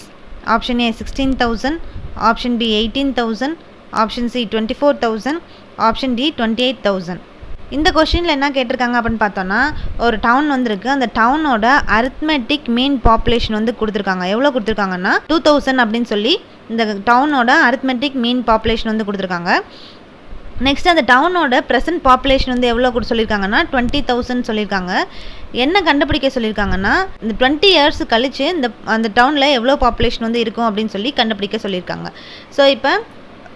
Option A 16,000, option B 18,000, option C 24,000, option D 28,000. இந்த கொஷினில் என்ன கேட்டிருக்காங்க அப்படின்னு பார்த்தோன்னா ஒரு down வந்துருக்கு. அந்த டவுனோட arithmetic மீன் population வந்து கொடுத்துருக்காங்க. எவ்வளோ கொடுத்துருக்காங்கன்னா 2000 அப்படின்னு சொல்லி இந்த டவுனோட அரித்மெட்டிக் மீன் பாப்புலேஷன் வந்து கொடுத்துருக்காங்க. நெக்ஸ்ட் அந்த டவுனோட ப்ரெசன்ட் பாப்புலேஷன் வந்து எவ்வளோ சொல்லியிருக்காங்கன்னா 20,000 சொல்லியிருக்காங்க. என்ன கண்டுபிடிக்க சொல்லியிருக்காங்கன்னா இந்த 20 இயர்ஸ் கழிச்சு அந்த டவுனில் எவ்வளோ பாப்புலேஷன் வந்து இருக்கும் அப்படின்னு சொல்லி கண்டுபிடிக்க சொல்லியிருக்காங்க. ஸோ இப்போ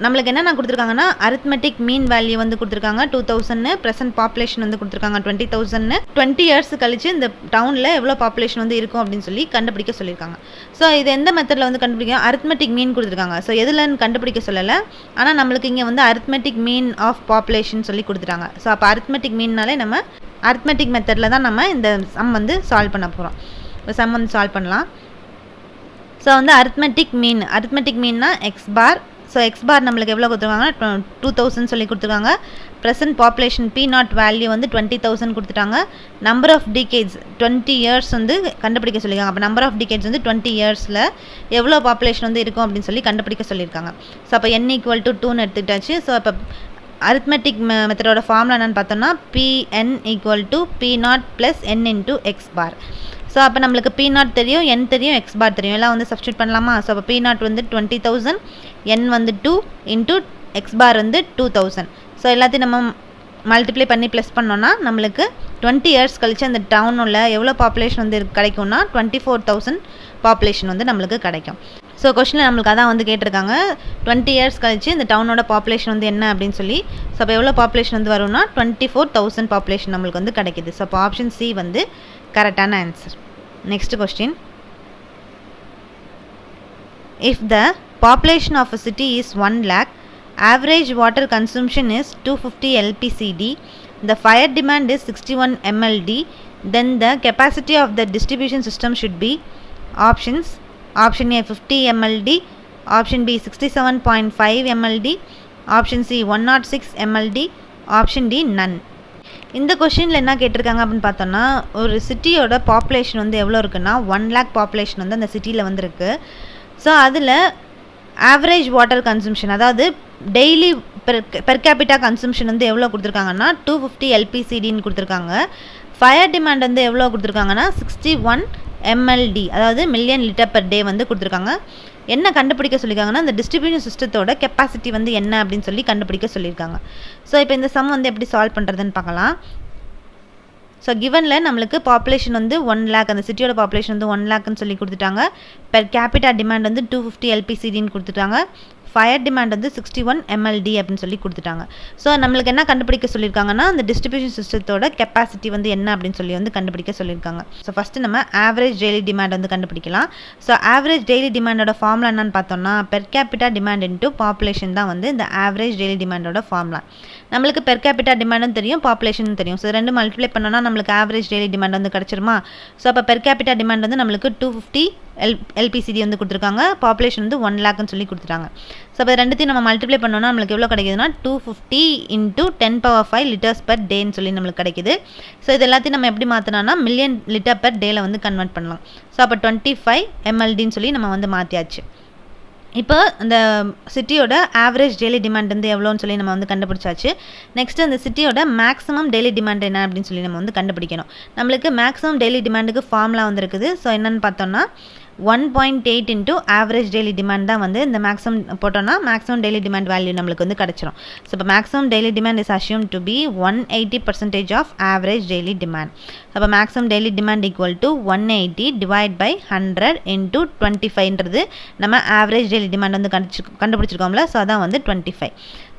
நம்மளுக்கு என்னென்ன கொடுத்துருக்காங்கன்னா அரித்மெட்டிக் மீன் வேல்யூ வந்து கொடுத்துருக்காங்க 2000, ப்ரெசன்ட் பாப்புலேஷன் வந்து கொடுத்துருக்காங்க 20,000. 20 இயர்ஸ் கழிச்சு இந்த டவுனில் எவ்வளோ பாப்புலேஷன் வந்து இருக்கும் அப்படின்னு சொல்லி கண்டுபிடிக்க சொல்லியிருக்காங்க. ஸோ இது எந்த மெத்தடில் வந்து கண்டுபிடிக்க அரித்மெட்டிக் மீன் கொடுத்துருக்காங்க. ஸோ எதுலன்னு கண்டுபிடிக்க சொல்லலை, ஆனால் நம்மளுக்கு இங்கே வந்து அரித்மெட்டிக் மீன் ஆஃப் பாப்புலேஷன் சொல்லி கொடுத்துட்டாங்க. ஸோ அப்போ அரித்மெட்டிக் மீன்னாலே நம்ம அரித்மெட்டிக் மெத்தடில் தான் நம்ம இந்த சம் வந்து சால்வ் பண்ண போகிறோம். இந்த சம் வந்து சால்வ் பண்ணலாம். ஸோ வந்து அரித்மெட்டிக் மீன்னா X bar so X bar நம்மளுக்கு எவ்வளோ கொடுத்துருக்காங்கன்னா 2000 சொல்லி கொடுத்துருக்காங்க. Present population P naught value வந்து 20,000 கொடுத்துட்டாங்க. நம்பர் ஆஃப் டிகேட்ஸ் 20 இயர்ஸ் வந்து கண்டுபிடிக்க சொல்லியிருக்காங்க. அப்போ நம்பர் ஆஃப் டிகேட்ஸ் வந்து 20 இயர்ஸில் எவ்வளோ பாப்புலேஷன் வந்து இருக்கும் அப்படின்னு சொல்லி கண்டுபிடிக்க சொல்லியிருக்காங்க. ஸோ அப்போ n = 2ன்னு எடுத்துக்கிட்டாச்சு. ஸோ அப்போ அரித்மெட்டிக் மெத்தடோட ஃபார்முலா என்னென்னு பார்த்தோம்னா Pn = P0 + n × x பார். ஸோ அப்போ நம்மளுக்கு P0 தெரியும், n தெரியும், x பார் தெரியும். எல்லாம் வந்து சப்ஸ்டியூட் பண்ணலாமா? ஸோ அப்போ P0 வந்து 20,000, n வந்து 2 × x பார் வந்து 2000. ஸோ எல்லாத்தையும் நம்ம மல்டிப்ளை பண்ணி ப்ளஸ் பண்ணோன்னா நம்மளுக்கு 20 இயர்ஸ் கழிச்சு அந்த டவுனில் எவ்வளோ பாப்புலேஷன் வந்து கிடைக்கும்னா 24,000 பாப்புலேஷன் வந்து நம்மளுக்கு கிடைக்கும். ஸோ கொஸ்டினில் நம்மளுக்கு அதான் வந்து கேட்டிருக்காங்க 20 இயர்ஸ் கழிச்சு இந்த டவுனோட பாப்புலேஷன் வந்து என்ன அப்படின்னு சொல்லி. ஸோ அப்போ எவ்வளோ பாப்புலேஷன் வந்து வரும்னா 24,000 பாப்புலேஷன் நம்மளுக்கு வந்து கிடைக்கிது. ஸோ அப்போ ஆப்ஷன் சி வந்து கரெக்டான answer. Next question. If the population of a city is 1 lakh, average water consumption is 250 LPCD, the fire demand is 61 MLD, then the capacity of the distribution system should be options. Option A 50 MLD, option B 67.5 MLD, option C 106 MLD, option D none. இந்த கொஷினில் என்ன கேட்டிருக்காங்க அப்படின்னு பார்த்தோன்னா ஒரு சிட்டியோட population வந்து எவ்வளோ இருக்குன்னா 1 lakh பாப்புலேஷன் வந்து அந்த சிட்டியில் வந்துருக்கு. ஸோ அதில் ஆவரேஜ் வாட்டர் கன்சம்ஷன் அதாவது டெய்லி பெர் கேபிட்டா கன்சம்ஷன் வந்து எவ்வளோ கொடுத்துருக்காங்கன்னா 250 LPCDன்னு கொடுத்துருக்காங்க. ஃபயர் டிமாண்ட் வந்து எவ்வளோ கொடுத்துருக்காங்கன்னா 61 MLD அதாவது மில்லியன் லிட்டர் பெர் டே வந்து கொடுத்துருக்காங்க. என்ன கண்டுபிடிக்க சொல்லியிருக்காங்கன்னா இந்த டிஸ்ட்ரிபியூஷன் சிஸ்டத்தோட கெப்பாசிட்டி வந்து என்ன அப்படின்னு சொல்லி கண்டுபிடிக்க சொல்லியிருக்காங்க. ஸோ இப்போ இந்த சம் வந்து எப்படி சால்வ் பண்ணுறதுன்னு பார்க்கலாம். ஸோ கிவனில் நம்மளுக்கு பாப்புலேஷன் வந்து 1 lakh, அந்த சிட்டியோட பாப்புலேஷன் வந்து 1 lakhன்னு சொல்லி கொடுத்துட்டாங்க. பெர் கேபிட்டா டிமாண்ட் வந்து 250 LPCDன்னு கொடுத்துட்டாங்க. ஃபயர் டிமாண்ட் வந்து 61 MLD அப்படின்னு சொல்லி கொடுத்துட்டாங்க. ஸோ நம்மளுக்கு என்ன கண்டுபிடிக்க சொல்லியிருக்காங்கன்னா அந்த டிஸ்ட்ரிபியூஷன் சிஸ்டத்தோட கெப்பாசிட்டி வந்து என்ன அப்படின்னு சொல்லி வந்து கண்டுபிடிக்க சொல்லியிருக்காங்க. ஸோ ஃபஸ்ட்டு நம்ம ஆவரேஜ் டெய்லி டிமாண்ட் வந்து கண்டுபிடிக்கலாம். ஸோ ஆவரேஜ் டெய்லி டிமாண்டோட ஃபார்முலா என்னன்னு பார்த்தோம்னா per capita demand into population தான் வந்து இந்த ஆவரேஜ் டெய்லி டிமாண்டோட ஃபார்முலா. நம்மளுக்கு பெர் கேபிட்டா டிமாண்டும் தெரியும், பாப்புலேஷன் தெரியும். ஸோ ரெண்டு மல்டிப்ளை பண்ணோன்னா நம்மளுக்கு ஆவரேஜ் டெய்லி டிமாண்ட் வந்து கிடச்சிருமா? ஸோ அப்போ பெர் கேபிட்டா டிமாண்ட் வந்து நம்மளுக்கு 250 LPCD வந்து கொடுத்துருக்காங்க, பாப்புலேஷன் வந்து 1 lakhன்னு சொல்லி கொடுத்துட்டாங்க. ஸோ அப்போ ரெண்டுத்தையும் நம்ம மல்டிப்ளை பண்ணோன்னா நம்மளுக்கு எவ்வளோ கிடைக்குதுன்னா 250 × 10⁵ லிட்டர்ஸ் பெர் டேன்னு சொல்லி நம்மளுக்கு கிடைக்குது. ஸோ இது எல்லாத்தையும் நம்ம எப்படி மாற்றினோன்னா மில்லியன் லிட்டர் பெர் டேயில் வந்து கன்வெர்ட் பண்ணலாம். ஸோ அப்போ 25 MLDன்னு சொல்லி நம்ம வந்து மாற்றியாச்சு. இப்போ இந்த சிட்டியோட ஆவரேஜ் டெய்லி டிமாண்ட் வந்து எவ்வளோன்னு சொல்லி நம்ம வந்து கண்டுபிடிச்சாச்சு. நெக்ஸ்ட்டு அந்த சிட்டியோட மேக்ஸிமம் டெய்லி டிமாண்ட் என்ன அப்படின்னு சொல்லி நம்ம வந்து கண்டுபிடிக்கணும். நம்மளுக்கு மேக்ஸிமம் டெய்லி டிமாண்டுக்கு ஃபார்முலா வந்து இருக்குது. ஸோ என்னென்னு பார்த்தோம்னா 1.8 × ஆவரேஜ் டெய்லி டிமாண்ட் தான் வந்து இந்த மேக்ஸிமம் போட்டோம்னா மேக்ஸிமம் டெய்லி டிமாண்ட் வேல்யூ நம்மளுக்கு வந்து கிடச்சிரும். ஸோ இப்போ maximum daily demand is assume to be 180% of average daily demand. அப்போ மேக்ஸிமம் டெய்லி டிமாண்ட் = 180 / 100 × 25ன்றது நம்ம ஆவரேஜ் டெய்லி டிமாண்ட் வந்து கண்டுபிடிச்சிருக்கோம்ல. ஸோ அதான் வந்து 25.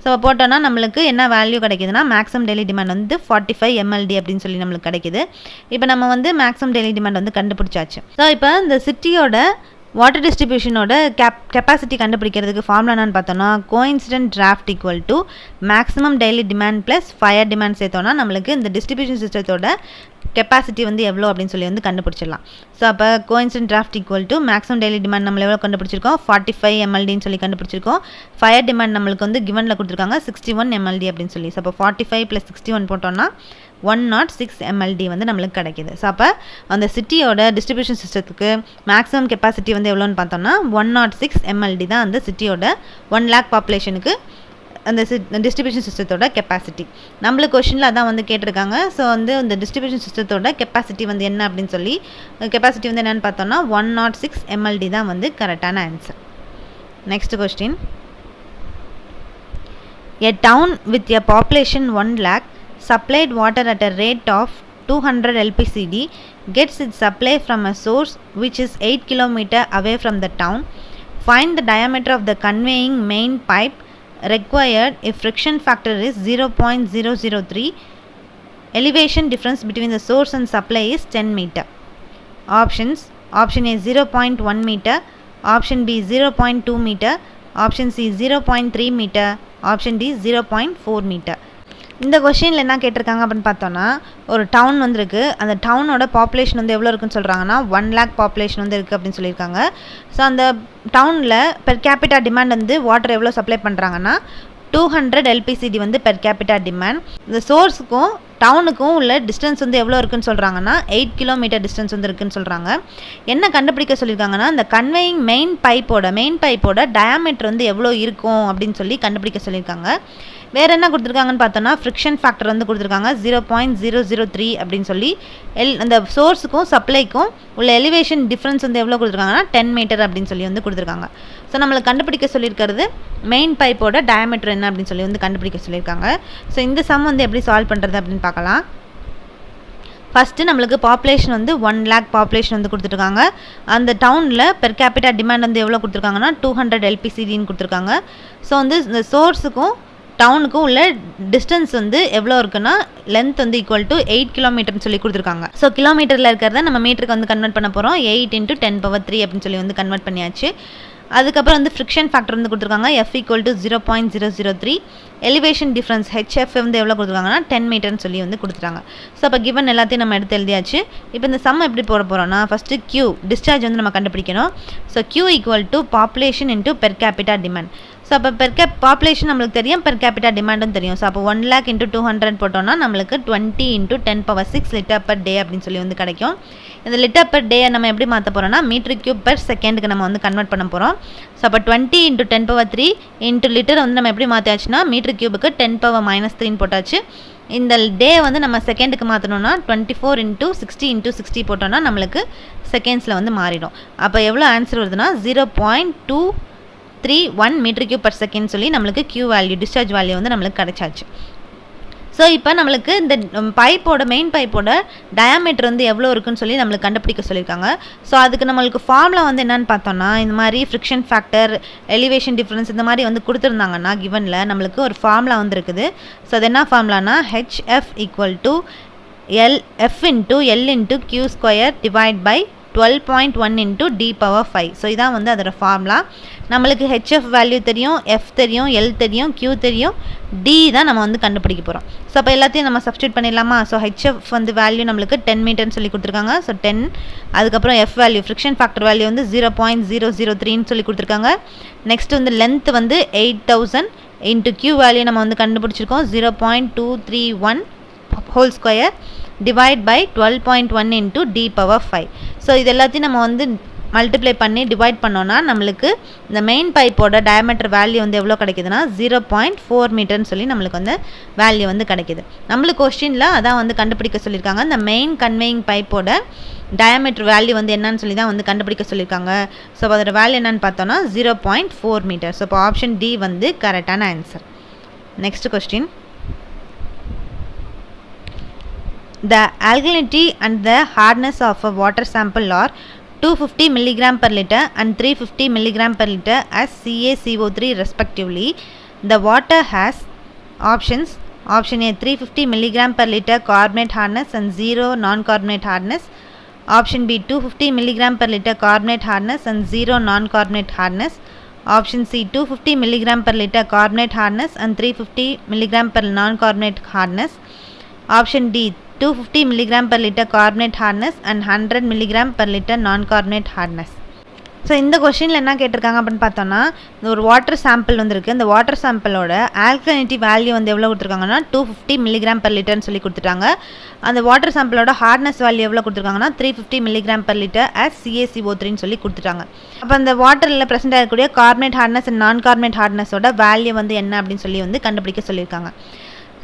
ஸோ போட்டோன்னா நம்மளுக்கு என்ன வேல்யூ கிடைக்குதுன்னா மேக்ஸிமம் டெய்லி டிமாண்ட் வந்து 45 MLD அப்படின்னு சொல்லி நம்மளுக்கு கிடைக்குது. இப்போ நம்ம வந்து மேக்ஸிமம் டெய்லி டிமாண்ட் வந்து கண்டுபிடிச்சாச்சு. ஸோ இப்போ இந்த சிட்டியோட வாட்டர் டிஸ்ட்ரிபியூஷனோட கெப்பாசிட்டி கண்டுபிடிக்கிறதுக்கு ஃபார்முலா என்னன்னு பார்த்தோன்னா coincident draft = maximum daily demand plus fire demand சேர்த்தோன்னா நம்மளுக்கு இந்த டிஸ்ட்ரிபியூஷன் சிஸ்டத்தோட கெப்பாசிட்டி வந்து எவ்வளோ அப்படின்னு சொல்லி வந்து கண்டுபிடிச்சிடலாம். ஸோ அப்போ coincident draft = maximum daily demand நம்ம எவ்வளோ கண்டுபிடிச்சிருக்கோம் 45 MLDன்னு சொல்லி கண்டுபிடிச்சிருக்கோம். ஃபயர் டிமாண்ட் நம்மளுக்கு வந்து கிவனில் கொடுத்துருக்காங்க 61 MLD அப்படின்னு சொல்லி. ஸோ அப்போ 45 + 61 போட்டோன்னா 106 MLD வந்து நம்மளுக்கு கிடைக்கிது. ஸோ அப்போ அந்த சிட்டியோட டிஸ்ட்ரிபியூஷன் சிஸ்டத்துக்கு மேக்ஸிமம் கெப்பாசிட்டி வந்து எவ்வளோன்னு பார்த்தோம்னா 106 MLD தான் அந்த சிட்டியோட 1 lakh பாப்புலேஷனுக்கு அந்த டிஸ்ட்ரிபியூஷன் சிஸ்டத்தோட கெப்பாசிட்டி. நம்மளுக்கு கொஷினில் அதான் வந்து கேட்டிருக்காங்க. ஸோ வந்து இந்த டிஸ்ட்ரிபியூஷன் சிஸ்டத்தோட கெப்பாசிட்டி வந்து என்ன அப்படின்னு சொல்லி கெப்பாசிட்டி வந்து என்னென்னு பார்த்தோம்னா 106 MLD தான் வந்து கரெக்டான answer. Next question. A town with a population 1 lakh supplied water at a rate of 200 LPCD gets its supply from a source which is 8 km away from the town. Find the diameter of the conveying main pipe required if friction factor is 0.003. Elevation difference between the source and supply is 10 meter. Options. Option A 0.1 meter, option B 0.2 meter, option C 0.3 meter, option D 0.4 meter. இந்த கொஷினில் என்ன கேட்டிருக்காங்க அப்படின்னு பார்த்தோன்னா ஒரு down வந்துருக்கு. அந்த டவுனோட population வந்து எவ்வளோ இருக்குன்னு சொல்கிறாங்கன்னா 1 lakh பாப்புலேஷன் வந்து இருக்குது அப்படின்னு சொல்லியிருக்காங்க. ஸோ அந்த டவுனில் பெர் கேபிட்டா டிமாண்ட் வந்து வாட்டர் எவ்வளோ சப்ளை பண்ணுறாங்கன்னா 200 LPCD வந்து பெர் கேபிட்டா டிமாண்ட். இந்த சோர்ஸுக்கும் டவுனுக்கும் உள்ள டிஸ்டன்ஸ் வந்து எவ்வளோ இருக்குன்னு சொல்கிறாங்கன்னா 8 கிலோமீட்டர் டிஸ்டன்ஸ் வந்து இருக்குன்னு சொல்கிறாங்க. என்ன கண்டுபிடிக்க சொல்லியிருக்காங்கன்னா இந்த கன்வேயிங் மெயின் பைப்போட டயாமீட்டர் வந்து எவ்வளோ இருக்கும் அப்படின்னு சொல்லி கண்டுபிடிக்க சொல்லியிருக்காங்க. வேறு என்ன கொடுத்துருக்காங்கன்னு பார்த்தோன்னா ஃப்ரிக்ஷன் ஃபேக்டர் வந்து கொடுத்துருக்காங்க 0.003 அப்படின்னு சொல்லி. அந்த சோர்ஸுக்கும் சப்ளைக்கும் உள்ள எலிவேஷன் டிஃப்ரென்ஸ் வந்து எவ்வளோ கொடுத்துருக்காங்கன்னா 10 மீட்டர் அப்படின்னு சொல்லி வந்து கொடுத்துருக்காங்க. ஸோ நம்மளுக்கு கண்டுபிடிக்க சொல்லியிருக்கிறது மெயின் பைப்போட டயாமீட்டர் என்ன அப்படின்னு சொல்லி வந்து கண்டுபிடிக்க சொல்லியிருக்காங்க. ஸோ இந்த சம் வந்து எப்படி சால்வ் பண்ணுறது அப்படின்னு பார்க்கலாம். ஃபஸ்ட்டு நம்மளுக்கு பாப்புலேஷன் வந்து 1 lakh பாப்புலேஷன் வந்து கொடுத்துருக்காங்க. அந்த டவுனில் பெர் கேபிட்டா டிமாண்ட் வந்து எவ்வளோ கொடுத்துருக்காங்கன்னா 200 LPCDன்னு கொடுத்துருக்காங்க. ஸோ வந்து இந்த சோர்ஸுக்கும் டவுனுக்கும் உள்ள டிஸ்டன்ஸ் வந்து எவ்வளோ இருக்குன்னா லென்த் வந்து ஈக்குவல் டு 8 கிலோமீட்டர்னு சொல்லி கொடுத்துருக்காங்க. ஸோ கிலோமீட்டரில் இருக்கிறத நம்ம மீட்டருக்கு வந்து கன்வெர்ட் பண்ண போகிறோம். 8 × 10⁻³ அப்படின்னு சொல்லி வந்து கன்வெர்ட் பண்ணியாச்சு. அதுக்கப்புறம் வந்து ஃப்ரிக்ஷன் ஃபேக்டர் வந்து கொடுத்துருக்காங்க F = 0.003. எலிவேஷன் டிஃப்ரென்ஸ் HF வந்து எவ்வளோ கொடுத்துருக்காங்கன்னா 10 மீட்டர்னு சொல்லி வந்து கொடுத்துட்டாங்க. ஸோ அப்போ கிவன் எல்லாத்தையும் நம்ம எடுத்து எழுதியாச்சு. இப்போ இந்த சம் எப்படி போட போகிறோம்னா ஃபஸ்ட்டு Q டிஸ்சார்ஜ் வந்து நம்ம கண்டுபிடிக்கணும். So Q = population × per capita demand. So அப்போ பாப்புலேஷன் நம்மளுக்கு தெரியும், பெர் கேபிட்டா டிமாண்டும் தெரியும். ஸோ அப்போ 1 lakh × 200 போட்டோம்னா நம்மளுக்கு 20 × 10⁻6 லிட்டர் பர் டே அப்படின்னு சொல்லி வந்து கிடைக்கும். இந்த லிட்டர் பர் டே நம்ம எப்படி மாற்ற போகிறோம்னா m³/s நம்ம வந்து கன்வெர்ட் பண்ண போகிறோம். ஸோ அப்போ 20 × 10⁻³ இன்ட்டு லிட்டர் வந்து நம்ம எப்படி மாற்றியாச்சுன்னா m³/10⁻³ 10⁻³ போட்டாச்சு. இந்த டே வந்து நம்ம செகண்டுக்கு மாற்றணும்னா 24 × 60 × 60 போட்டோம்னா நம்மளுக்கு செகண்ட்ஸில் வந்து மாறிடும். அப்போ எவ்வளோ ஆன்சர் வருதுன்னா 0.231 m³/s சொல்லி நம்மளுக்கு Q வேல்யூ டிஸ்சார்ஜ் வேல்யூ வந்து நம்மளுக்கு கிடைச்சாச்சு. ஸோ இப்போ நம்மளுக்கு இந்த மெயின் பைப்போட டயாமீட்டர் வந்து எவ்வளோ இருக்குன்னு சொல்லி நம்மளுக்கு கண்டுபிடிக்க சொல்லியிருக்காங்க. ஸோ அதுக்கு நம்மளுக்கு ஃபார்முலா வந்து என்னென்னு பார்த்தோம்னா இந்த மாதிரி ஃப்ரிக்ஷன் ஃபேக்டர், எலிவேஷன் டிஃப்ரென்ஸ் இந்த மாதிரி வந்து கொடுத்துருந்தாங்கன்னா கிவனில் நம்மளுக்கு ஒரு ஃபார்முலா வந்து இருக்குது. ஸோ அது என்ன ஃபார்முலானா HF = F × L × Q² / 12.1 × D⁵. So இதான் வந்து அதோட ஃபார்முலா. நம்மளுக்கு HF வேல்யூ தெரியும், F தெரியும், L தெரியும், Q தெரியும், D தான் நம்ம வந்து கண்டுபிடிக்க போகிறோம். ஸோ அப்போ எல்லாத்தையும் நம்ம சப்ஸ்டியூட் பண்ணிடலாமா? ஸோ HF வந்து வேல்யூ நம்மளுக்கு 10 மீட்டர்னு சொல்லி கொடுத்துருக்காங்க. ஸோ 10. அதுக்கப்புறம் F value friction factor value வந்து 0.003ன்னு சொல்லி கொடுத்துருக்காங்க. நெக்ஸ்ட் வந்து லென்த் வந்து 8000 × Q வேல்யூ நம்ம வந்து கண்டுபிடிச்சிருக்கோம் 0.231 (² / 12.1 × D⁵. ஸோ இது எல்லாத்தையும் நம்ம வந்து மல்டிப்ளை பண்ணி டிவைட் பண்ணோன்னா நம்மளுக்கு இந்த மெயின் பைப்போட டயாமீட்டர் வேல்யூ வந்து எவ்வளோ கிடைக்குதுன்னா 0.4 மீட்டர்னு சொல்லி நம்மளுக்கு வந்து வேல்யூ வந்து கிடைக்குது. நம்மளுக்கு கொஸ்டினில் அதான் வந்து கண்டுபிடிக்க சொல்லியிருக்காங்க. இந்த மெயின் கன்வேயிங் பைப்போட டயாமீட்டர் வேல்யூ வந்து என்னன்னு சொல்லி தான் வந்து கண்டுபிடிக்க சொல்லியிருக்காங்க. ஸோ அதோட வேல்யூ என்னன்னு பார்த்தோன்னா 0.4 மீட்டர். ஸோ இப்போ ஆப்ஷன் D வந்து கரெக்டான answer. Next question. The alkalinity and the hardness of a water sample are 250 mg/L and 350 mg/L as CaCO3 respectively. The water has options. Option A 350 mg/L carbonate hardness and 0 non-carbonate hardness. Option B 250 mg/L carbonate hardness and 0 non-carbonate hardness. Option C 250 mg/L carbonate hardness and 350 mg/L non-carbonate hardness. Option D 250 mg/L carbonate hardness and 100 mg/L non-carbonate hardness. So இந்த கொஷினில் என்ன கேட்டிருக்காங்க அப்படின்னு பார்த்தோன்னா ஒரு water sample வந்துருக்கு. இந்த water சாம்பிளோட ஆல்கலினிட்டி value வந்து எவ்வளோ கொடுத்துருக்காங்கன்னா 250 mg/L சொல்லி கொடுத்துட்டாங்க. அந்த வாட்டர் சாம்பிளோட ஹார்ட்னஸ் வேல்யூ எவ்வளோ கொடுத்துருக்காங்கன்னா 350 mg/L as CaCO3ன்னு சொல்லி கொடுத்துட்டாங்க. அப்போ அந்த வாட்டரில் ப்ரெசென்ட் ஆகக்கூடிய carbonate hardness and non carbonate ஹார்ட்னஸோட வேல்யூ வந்து என்ன அப்படின்னு சொல்லி வந்து கண்டுபிடிக்க சொல்லியிருக்காங்க.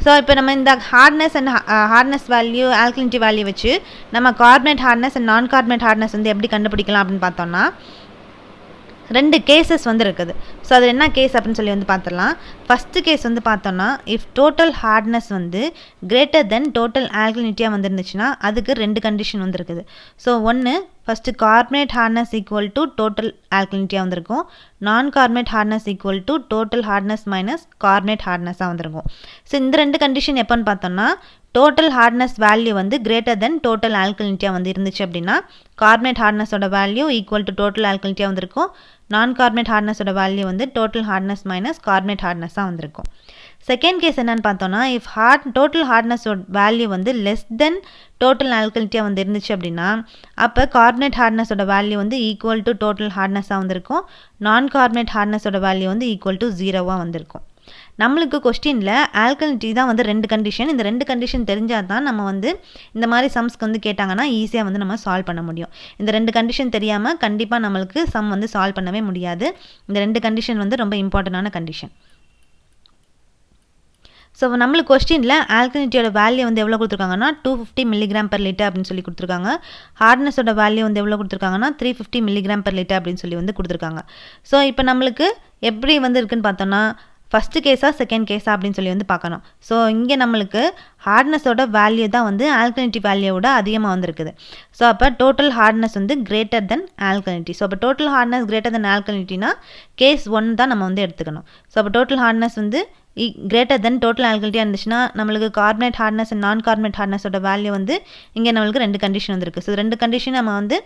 ஸோ இப்போ நம்ம இந்த ஹார்ட்னஸ் வேல்யூ, ஆல்கலினிட்டி வேல்யூ வச்சு நம்ம carbonate hardness and non carbonate hardness வந்து எப்படி கண்டுபிடிக்கலாம் அப்படின்னு பார்த்தோம்னா 2 கேசஸ் வந்து இருக்குது. ஸோ அது என்ன கேஸ் அப்படின்னு சொல்லி வந்து பார்த்துடலாம். ஃபஸ்ட்டு கேஸ் வந்து பார்த்தோன்னா இஃப் டோட்டல் ஹார்ட்னஸ் வந்து கிரேட்டர் தென் டோட்டல் ஆல்கலினிட்டியாக வந்துருந்துச்சுன்னா அதுக்கு 2 கண்டிஷன் வந்து இருக்குது. ஸோ ஒன்று first carbonate hardness equal to total ஆல்கலினிட்டியாக வந்திருக்கும். Non carbonate hardness equal to total hardness minus carbonate ஹார்ட்னஸாக வந்திருக்கும். ஸோ இந்த 2 கண்டிஷன் எப்போன்னு பார்த்தோம்னா டோட்டல் ஹார்ட்னஸ் வேல்யூ வந்து கிரேட்டர் தென் டோட்டல் ஆல்கலினிட்டியாக வந்து இருந்துச்சு அப்படின்னா கார்பனேட் ஹார்ட்னஸோட வேல்யூ ஈக்குவல் டு டோட்டல் ஆல்கலினிட்டியாக வந்திருக்கும். நான் கார்பனேட் ஹார்ட்னஸோட வேல்யூ வந்து டோட்டல் ஹார்ட்னஸ் மைனஸ் கார்பனேட் ஹார்ட்னஸாக வந்திருக்கும். செகண்ட் கேஸ் என்னன்னு பார்த்தோன்னா, இஃப் டோட்டல் ஹார்ட்னஸோட வேல்யூ வந்து லெஸ் தென் டோட்டல் ஆல்கலினிட்டியாக வந்து இருந்துச்சு அப்படின்னா அப்போ கார்பனேட் ஹார்ட்னஸோட வேல்யூ வந்து ஈக்குவல் டு டோட்டல் ஹார்ட்னஸாக வந்திருக்கும். நான் கார்பனேட் ஹார்ட்னஸோட வேல்யூ வந்து ஈக்குவல் டு 0வாக வந்திருக்கும். நம்மளுக்கு கொஸ்டினில் ஆல்கலினிட்டி தான் வந்து 2 கண்டிஷன். இந்த 2 கண்டிஷன் தெரிஞ்சால் தான் நம்ம வந்து இந்த மாதிரி சம்ஸ்க்கு வந்து கேட்டாங்கன்னா ஈஸியாக வந்து நம்ம சால்வ் பண்ண முடியும். இந்த 2 கண்டிஷன் தெரியாமல் கண்டிப்பாக நம்மளுக்கு சம் வந்து சால்வ் பண்ணவே முடியாது. இந்த 2 கண்டிஷன் வந்து ரொம்ப இம்பார்ட்டண்டான கண்டிஷன். ஸோ நம்மளுக்கு கொஸ்டினில் ஆல்கலினிட்டியோட வேல்யூ வந்து எவ்வளோ கொடுத்துருக்காங்கன்னா 250 mg/L அப்படின்னு சொல்லி கொடுத்துருக்காங்க. ஹார்ட்னஸோட வேல்யூ வந்து எவ்வளோ கொடுத்துருக்காங்கன்னா 350 mg/L அப்படின்னு சொல்லி வந்து கொடுத்துருக்காங்க. ஸோ இப்போ நம்மளுக்கு எப்படி வந்து இருக்குன்னு பார்த்தோன்னா ஃபஸ்ட்டு கேஸா செகண்ட் கேஸா அப்படின்னு சொல்லி வந்து பார்க்கணும். ஸோ இங்கே நம்மளுக்கு ஹார்ட்னஸோட வேல்யூ தான் வந்து ஆல்கலினிட்டி வேல்யூவோட அதிகமாக வந்துருக்குது. ஸோ அப்போ டோட்டல் ஹார்ட்னஸ் வந்து கிரேட்டர் தென் ஆல்கலினிட்டி. ஸோ அப்போ டோட்டல் ஹார்ட்னஸ் கிரேட்டர் தென் ஆல்கலினிட்டினா கேஸ் 1 தான் நம்ம வந்து எடுத்துக்கணும். ஸோ அப்போ டோட்டல் ஹார்ட்னஸ் வந்து கிரேட்டர் தென் டோட்டல் ஆல்கலினிட்டியாக இருந்துச்சுன்னா நம்மளுக்கு carbonate hardness and non carbonate ஹார்ட்னஸோட வேல்யூ வந்து இங்கே நம்மளுக்கு 2 கண்டிஷன் வந்துருக்கு. ஸோ 2 கண்டிஷன் நம்ம வந்து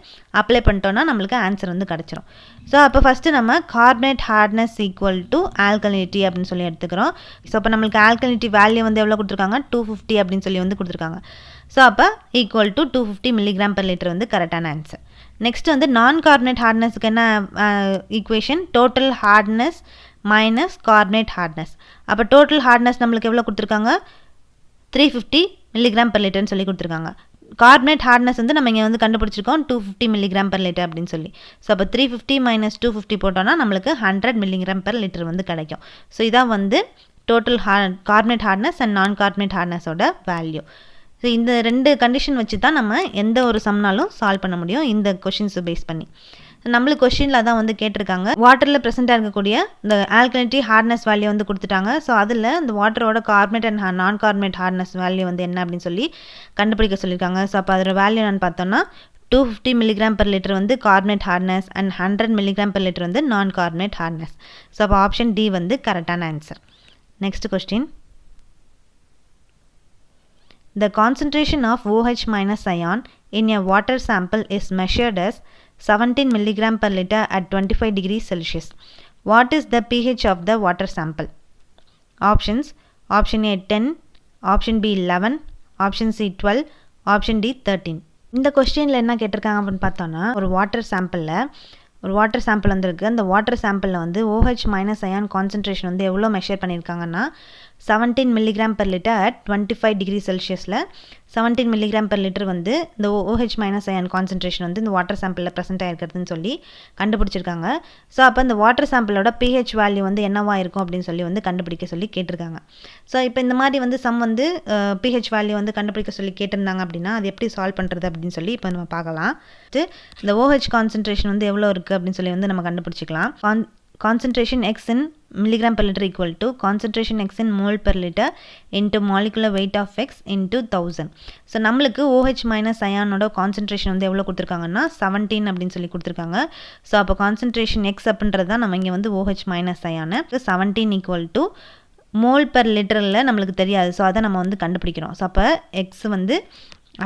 அப்ளை பண்ணிட்டோம்னா நம்மளுக்கு ஆன்சர் வந்து கிடச்சிரும். ஸோ அப்போ ஃபஸ்ட்டு நம்ம கார்பனேட் ஹார்ட்னஸ் ஈக்குவல் டு ஆல்கலினிட்டி அப்படின்னு சொல்லி எடுத்துக்கிறோம். ஸோ அப்போ நம்மளுக்கு ஆல்கலினிட்டி வேல்யூ வந்து எவ்வளோ கொடுத்துருக்காங்க 250 அப்படின்னு சொல்லி வந்து கொடுத்துருக்காங்க. ஸோ அப்போ ஈக்குவல் டு 250 mg/L வந்து கரெக்டான ஆன்சர். நெக்ஸ்ட் வந்து நான் கார்பனேட் ஹார்ட்னஸ்க்கு என்ன equation total hardness minus carbonate hardness. அப்போ டோட்டல் ஹார்ட்னஸ் நம்மளுக்கு எவ்வளோ கொடுத்துருக்காங்க 350 mg/L சொல்லி கொடுத்துருக்காங்க. கார்பனேட் ஹார்ட்னஸ் வந்து நம்ம இங்கே வந்து கண்டுபிடிச்சிருக்கோம் 250 mg/L அப்படின்னு சொல்லி. ஸோ அப்போ 350 மைனஸ் 250 போட்டோன்னா நம்மளுக்கு 100 mg/L வந்து கிடைக்கும். ஸோ இதான் வந்து total carbonate hardness and non carbonate ஹார்ட்னஸோட வேல்யூ. ஸோ இந்த 2 கண்டிஷன் வச்சு தான் நம்ம எந்த ஒரு சம்னாலும் சால்வ் பண்ண முடியும் இந்த கொஷின்ஸை பேஸ் பண்ணி. நம்மளுக்கு கொஸ்டினில் தான் வந்து கேட்டிருக்காங்க வாட்டரில் ப்ரெசென்ட்டாக இருக்கக்கூடிய இந்த ஆல்கலினிட்டி ஹார்ட்னஸ் வேல்யூ வந்து கொடுத்துட்டாங்க. ஸோ அதில் இந்த வாட்டரோட carbonate and non carbonate hardness value வந்து என்ன அப்படின்னு சொல்லி கண்டுபிடிக்க சொல்லியிருக்காங்க. ஸோ அப்போ அதோட வேல்யூ என்னன்னு பார்த்தோம்னா 250 mg/L வந்து கார்பனேட் ஹார்ட்னஸ் அண்ட் 100 mg/L வந்து நான் கார்பனேட் ஹார்ட்னஸ். ஸோ அப்போ ஆப்ஷன் டி வந்து கரெக்டான answer. Next question. The concentration of OH minus ion in a water sample is measured as 17 mg/L at 25 degrees Celsius. What is the pH of the water sample? Options: Option A 10, Option B 11, Option C 12, Option D 13. இந்த கொஸ்டினில் என்ன கேட்டிருக்காங்க அப்படின்னு பார்த்தோன்னா ஒரு water sample வந்துருக்கு. அந்த water சாம்பிளில் வந்து OH மைனஸ் அயான் கான்சன்ட்ரேஷன் வந்து எவ்வளோ மெஷர் பண்ணியிருக்காங்கன்னா 17 mg/L at 25 degree Celsiusல 17 mg/L வந்து இந்த OH மைனஸ் அயான் கான்சன்ட்ரேஷன் வந்து இந்த வாட்டர் சாம்பிளில் ப்ரெசென்ட் ஆகிருக்கிறதுன்னு சொல்லி கண்டுபிடிச்சிருக்காங்க. ஸோ அப்போ இந்த வாட்டர் சாம்பிளோட pH வேல்யூ வந்து என்னவா இருக்கும் அப்படின்னு சொல்லி வந்து கண்டுபிடிக்க சொல்லி கேட்டிருக்காங்க. ஸோ இப்போ இந்த மாதிரி வந்து சம் வந்து pH வேல்யூ வந்து கண்டுபிடிக்க சொல்லி கேட்டிருந்தாங்க அப்படின்னா அது எப்படி சால்வ் பண்ணுறது அப்படின்னு சொல்லி இப்போ நம்ம பார்க்கலாம். இந்த OH கான்சன்ட்ரேஷன் வந்து எவ்வளோ இருக்குது அப்படின்னு சொல்லி வந்து நம்ம கண்டுபிடிச்சிக்கலாம். concentration x in mg/L equal to concentration x in mole per liter into molecular weight of x into 1000. So நம்மளுக்கு OH மைனஸ் அயானோட கான்சன்ட்ரேஷன் வந்து எவ்வளோ கொடுத்துருக்காங்கன்னா 17 அப்படின்னு சொல்லி கொடுத்துருக்காங்க. ஸோ அப்போ கான்சன்ட்ரேஷன் எக்ஸ் அப்படின்றது தான் நம்ம இங்கே வந்து OH minus ion 17 equal to mole per லிட்டரில் நம்மளுக்கு தெரியாது. ஸோ அதை நம்ம வந்து கண்டுபிடிக்கிறோம். ஸோ அப்போ எக்ஸ் வந்து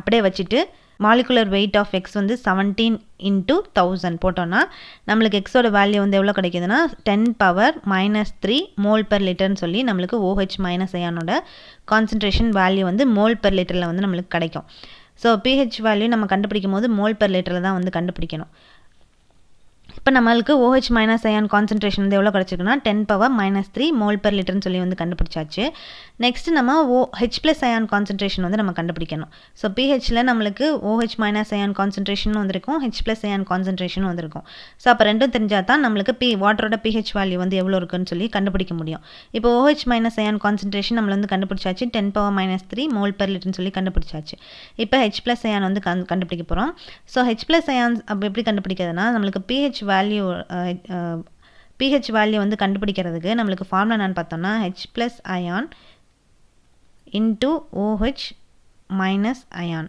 அப்படியே வச்சுட்டு மாலிகுலர் வெயிட் ஆஃப் எக்ஸ் வந்து 17 into 1000 போட்டோன்னா நம்மளுக்கு எக்ஸோட வேல்யூ வந்து எவ்வளோ கிடைக்குதுன்னா 10⁻³ மோல் பெர் லிட்டர்னு சொல்லி நம்மளுக்கு OH மைனஸ் அயானோட கான்சன்ட்ரேஷன் வேல்யூ வந்து மோல் பெர் லிட்டரில் வந்து நம்மளுக்கு கிடைக்கும். ஸோ pH வேல்யூ நம்ம கண்டுபிடிக்கும் போது மோல் பெர் லிட்டரில் தான் வந்து கண்டுபிடிக்கணும். இப்போ நம்மளுக்கு OH மைனஸ் அயான் கான்சன்ட்ரேஷன் வந்து எவ்வளோ கிடச்சிருக்குன்னா 10⁻³ மோல் பெர் லிட்டர்னு சொல்லி வந்து கண்டுபிடிச்சாச்சு. நெக்ஸ்ட் நம்ம H+ அயான் கான்சன்ட்ரேஷன் வந்து நம்ம கண்டுபிடிக்கணும். ஸோ pHல நம்மளுக்கு OH மைனஸ் அயான் கான்சன்ட்ரேஷனும் வந்திருக்கும், H+ அயான் கான்சன்ட்ரேஷனும் வந்திருக்கும். ஸோ அப்போ ரெண்டும் தெரிஞ்சால் தான் நம்மளுக்கு வாட்டரோட pH வேல்யூ வந்து எவ்வளோ இருக்குன்னு சொல்லி கண்டுபிடிக்க முடியும். இப்போ OH மைனஸ் அயான் கான்சன்ட்ரேஷன் நம்மள வந்து கண்டுபிடிச்சாச்சு 10⁻³ மோல் பெர் லிட்டர்னு சொல்லி கண்டுபிடிச்சாச்சு. இப்போ H+ அயான் வந்து கண்டுபிடிக்க போகிறோம். ஸோ H+ அயான் அப்போ எப்படி கண்டுபிடிக்கிறதுனா நம்மளுக்கு pH வேல்யூ வந்து கண்டுபிடிக்கிறதுக்கு நம்மளுக்கு ஃபார்முலா என்னன்னு பார்த்தோம்னா H+ ion into OH minus ion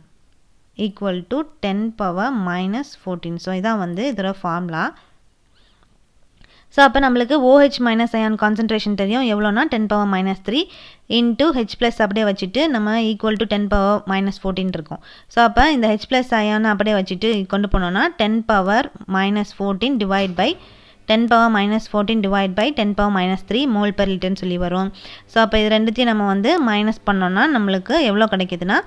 equal to 10⁻⁻14. So இதான் வந்து இதோட ஃபார்முலா. ஸோ அப்போ நம்மளுக்கு OH மைனஸ் அயான் கான்சன்ட்ரேஷன் தெரியும் எவ்வளோனா 10⁻³ இன்ட்டு H ப்ளஸ் அப்படியே வச்சுட்டு நம்ம ஈக்குவல் டு 10⁻14 இருக்கும். ஸோ அப்போ இந்த H ப்ளஸ் அயான் அப்படியே வச்சுட்டு கொண்டு போனோன்னா 10⁻14 divide by 10⁻14 divide by 10⁻³ mole per லிட்டர்னு சொல்லி வரும். ஸோ அப்போ இது ரெண்டுத்தையும் நம்ம வந்து மைனஸ் பண்ணோன்னா நம்மளுக்கு எவ்வளோ கிடைக்குதுன்னா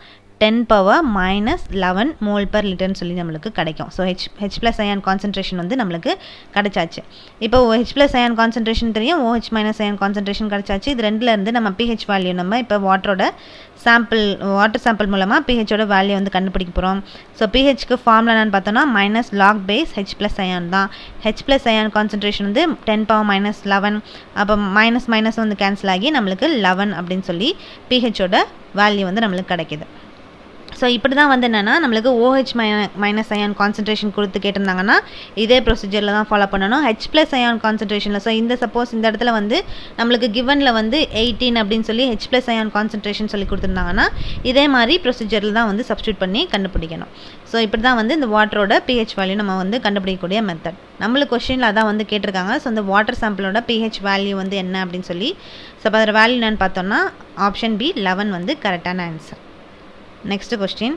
10⁻11 மோல் பெர் லிட்டர்னு சொல்லி நம்மளுக்கு கிடைக்கும். So H plus ion concentration வந்து நம்மளுக்கு கிடைச்சாச்சு. இப்போ H ப்ளஸ் அயான் கான்சன்ட்ரேஷன் தெரியும், OH மைனஸ் அயான் கான்சன்ட்ரேஷன் கிடைச்சாச்சு. இது ரெண்டுலேருந்து நம்ம pH வேல்யூ நம்ம இப்போ வாட்டர் சாம்பிள் மூலமாக pHோட வேல்யூ வந்து கண்டுபிடிக்க போகிறோம். ஸோ pHக்கு ஃபார்முலா என்னன்னு பார்த்தோன்னா minus log base H plus ion தான். H ப்ளஸ் அயான் கான்சன்ட்ரேஷன் வந்து 10⁻11. அப்போ மைனஸ் வந்து கேன்சல் ஆகி நம்மளுக்கு 11 அப்படின்னு சொல்லி pHோட வேல்யூ வந்து நம்மளுக்கு கிடைக்கிது. ஸோ இப்படி தான் வந்து என்னென்னா நம்மளுக்கு OH மைனஸ் அயான் கான்சன்ட்ரேஷன் கொடுத்து கேட்டிருந்தாங்கன்னா இதே ப்ரொசீஜரில் தான் ஃபாலோ பண்ணணும். H ப்ளஸ் அயான் கான்சன்ட்ரேஷனில் ஸோ சப்போஸ் இந்த இடத்துல வந்து நம்மளுக்கு கிவனில் வந்து 18 அப்படின்னு சொல்லி H ப்ளஸ் அயான் கான்சன்ட்ரேஷன் சொல்லி கொடுத்துருந்தாங்கன்னா இதே மாதிரி ப்ரொசீஜரில் தான் வந்து சப்ஸ்டியூட் பண்ணி கண்டுபிடிக்கணும். ஸோ இப்படி தான் வந்து இந்த வாட்டரோட pH வேல்யூ நம்ம வந்து கண்டுபிடிக்கக்கூடிய மெத்தட். நம்மளுக்கு கொஸ்டினில் அதான் வந்து கேட்டிருக்காங்க. ஸோ இந்த வாட்டர் சாம்பிளோட pH வேல்யூ வந்து என்ன அப்படின்னு சொல்லி ஸோ அப்போ அதோட வேல்யூ என்னன்னு பார்த்தோம்னா ஆப்ஷன் பி 11 வந்து கரெக்டான answer. Next question.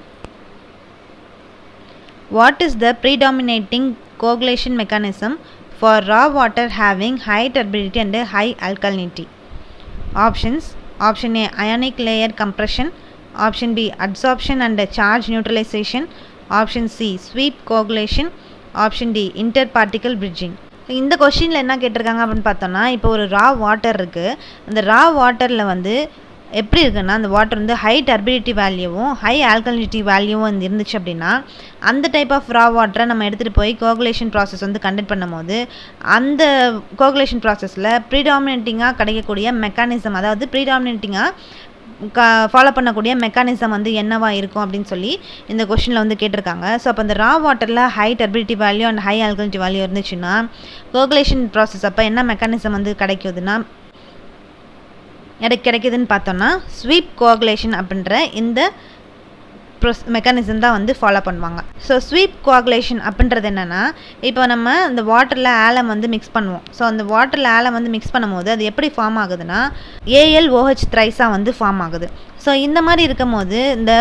What is the predominating coagulation mechanism for raw water having high turbidity and high alkalinity? Options. Option A ionic layer compression. Option B adsorption and charge neutralization. Option C sweep coagulation. Option D interparticle bridging. இந்த கொஸ்டினில் என்ன கேட்டிருக்காங்க அப்படின்னு பார்த்தோம்னா இப்போ ஒரு ரா water இருக்குது. அந்த ரா வாட்டரில் வந்து எப்படி இருக்குன்னா அந்த வாட்டர் வந்து ஹை டர்பிடிட்டி வேல்யூவும் ஹை ஆல்கலினிட்டி வேல்யூவும் வந்து இருந்துச்சு அப்படின்னா அந்த டைப் ஆஃப் ரா வாட்டரை நம்ம எடுத்துகிட்டு போய் கோகுலேஷன் ப்ராசஸ் வந்து கண்டக்ட் பண்ணும்போது அந்த கோகுலேஷன் ப்ராசஸில் ப்ரீடாமினேட்டிங்காக கிடைக்கக்கூடிய மெக்கானிசம், அதாவது ப்ரீடாமினேட்டிங்காக ஃபாலோ பண்ணக்கூடிய மெக்கானிசம் வந்து என்னவா இருக்கும் அப்படின்னு சொல்லி இந்த கொஸ்டினில் வந்து கேட்டிருக்காங்க. ஸோ அப்போ இந்த ரா வாட்டரில் high turbidity value and high alkalinity value இருந்துச்சுன்னா கோகுலேஷன் ப்ராசஸ் அப்போ என்ன மெக்கானிசம் வந்து கிடைக்குதுன்னா கிடைக்குதுன்னு பார்த்தோன்னா ஸ்வீப் கோகுலேஷன் அப்படின்ற இந்த மெக்கானிசம் தான் வந்து ஃபாலோ பண்ணுவாங்க. ஸோ ஸ்வீப் கோகுலேஷன் அப்படின்றது என்னென்னா இப்போ நம்ம இந்த வாட்டரில் ஆலம் வந்து மிக்ஸ் பண்ணுவோம். ஸோ அந்த வாட்டரில் ஆலம் வந்து மிக்ஸ் பண்ணும்போது அது எப்படி ஃபார்ம் ஆகுதுன்னா AlOH த்ரைஸாக வந்து ஃபார்ம் ஆகுது. ஸோ இந்த மாதிரி இருக்கும் போது இந்த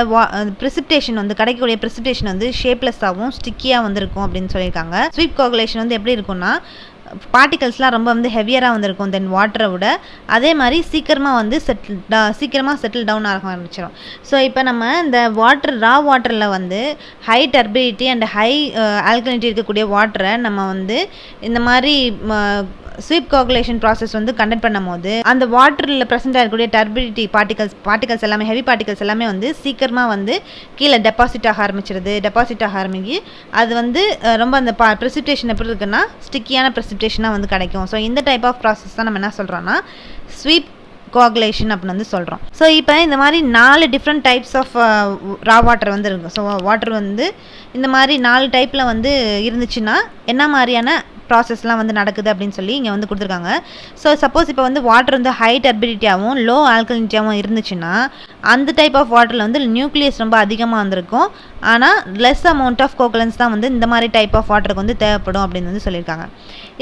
ப்ரிசிப்டேஷன் வந்து கிடைக்கக்கூடிய ப்ரிசிப்டேஷன் வந்து ஷேப்லெஸ்ஸாகவும் ஸ்டிக்கியாக வந்து இருக்கும் அப்படின்னு சொல்லியிருக்காங்க. ஸ்வீப் கோகுலேஷன் வந்து எப்படி இருக்குன்னா பார்ட்டிகல்ஸ்லாம் ரொம்ப வந்து ஹெவியராக வந்துருக்கும் தென் வாட்டரை விட. அதே மாதிரி சீக்கிரமாக வந்து செட்டில் டவுன் ஆக ஆரம்பிச்சிடும். ஸோ இப்போ நம்ம இந்த ரா வாட்டரில் வந்து ஹை டர்பிடிட்டி அண்ட் ஹை ஆல்கலினிட்டி இருக்கக்கூடிய வாட்டரை நம்ம வந்து இந்த மாதிரி ஸ்வீப் கோகுலேஷன் ப்ராசஸ் வந்து கண்டக்ட் பண்ணும் போது அந்த வாட்டரில் ப்ரெசென்ட் ஆகக்கூடிய டர்பிடிட்டி பார்ட்டிகல்ஸ் எல்லாமே ஹெவி பார்ட்டிகல்ஸ் எல்லாமே வந்து சீக்கிரமாக வந்து கீழே டெபாசிட் ஆக ஆரம்பிக்கி அது வந்து ரொம்ப அந்த ப்ரெசிபிடேஷன் எப்படி இருக்குன்னா ஸ்டிக்கியான ப்ரெசிபிடேஷனாக வந்து கிடைக்கும். ஸோ இந்த டைப் ஆஃப் ப்ராசஸ் தான் நம்ம என்ன சொல்கிறோன்னா ஸ்வீப் கோகுலேஷன் அப்படின்னு வந்து சொல்கிறோம். ஸோ இப்போ இந்த மாதிரி 4 different types of raw water வந்து இருக்கும். ஸோ வாட்டர் வந்து இந்த மாதிரி 4 டைப்பில் வந்து இருந்துச்சுன்னா என்ன மாதிரியான ப்ராசஸ்லாம் வந்து நடக்குது அப்படின்னு சொல்லி இங்கே வந்து கொடுத்துருக்காங்க. ஸோ சப்போஸ் இப்போ வந்து வாட்டர் வந்து ஹை டர்பிடிட்டியாகவும் லோ ஆல்கலினிட்டியாகவும் இருந்துச்சுன்னா அந்த டைப் ஆஃப் வாட்டரில் வந்து நியூக்ளியஸ் ரொம்ப அதிகமாக வந்திருக்கும், ஆனால் லெஸ் அமௌண்ட் ஆஃப் கோகுலன்ஸ் தான் வந்து இந்த மாதிரி டைப் ஆஃப் வாட்டருக்கு வந்து தேவைப்படும் அப்படின்னு வந்து சொல்லியிருக்காங்க.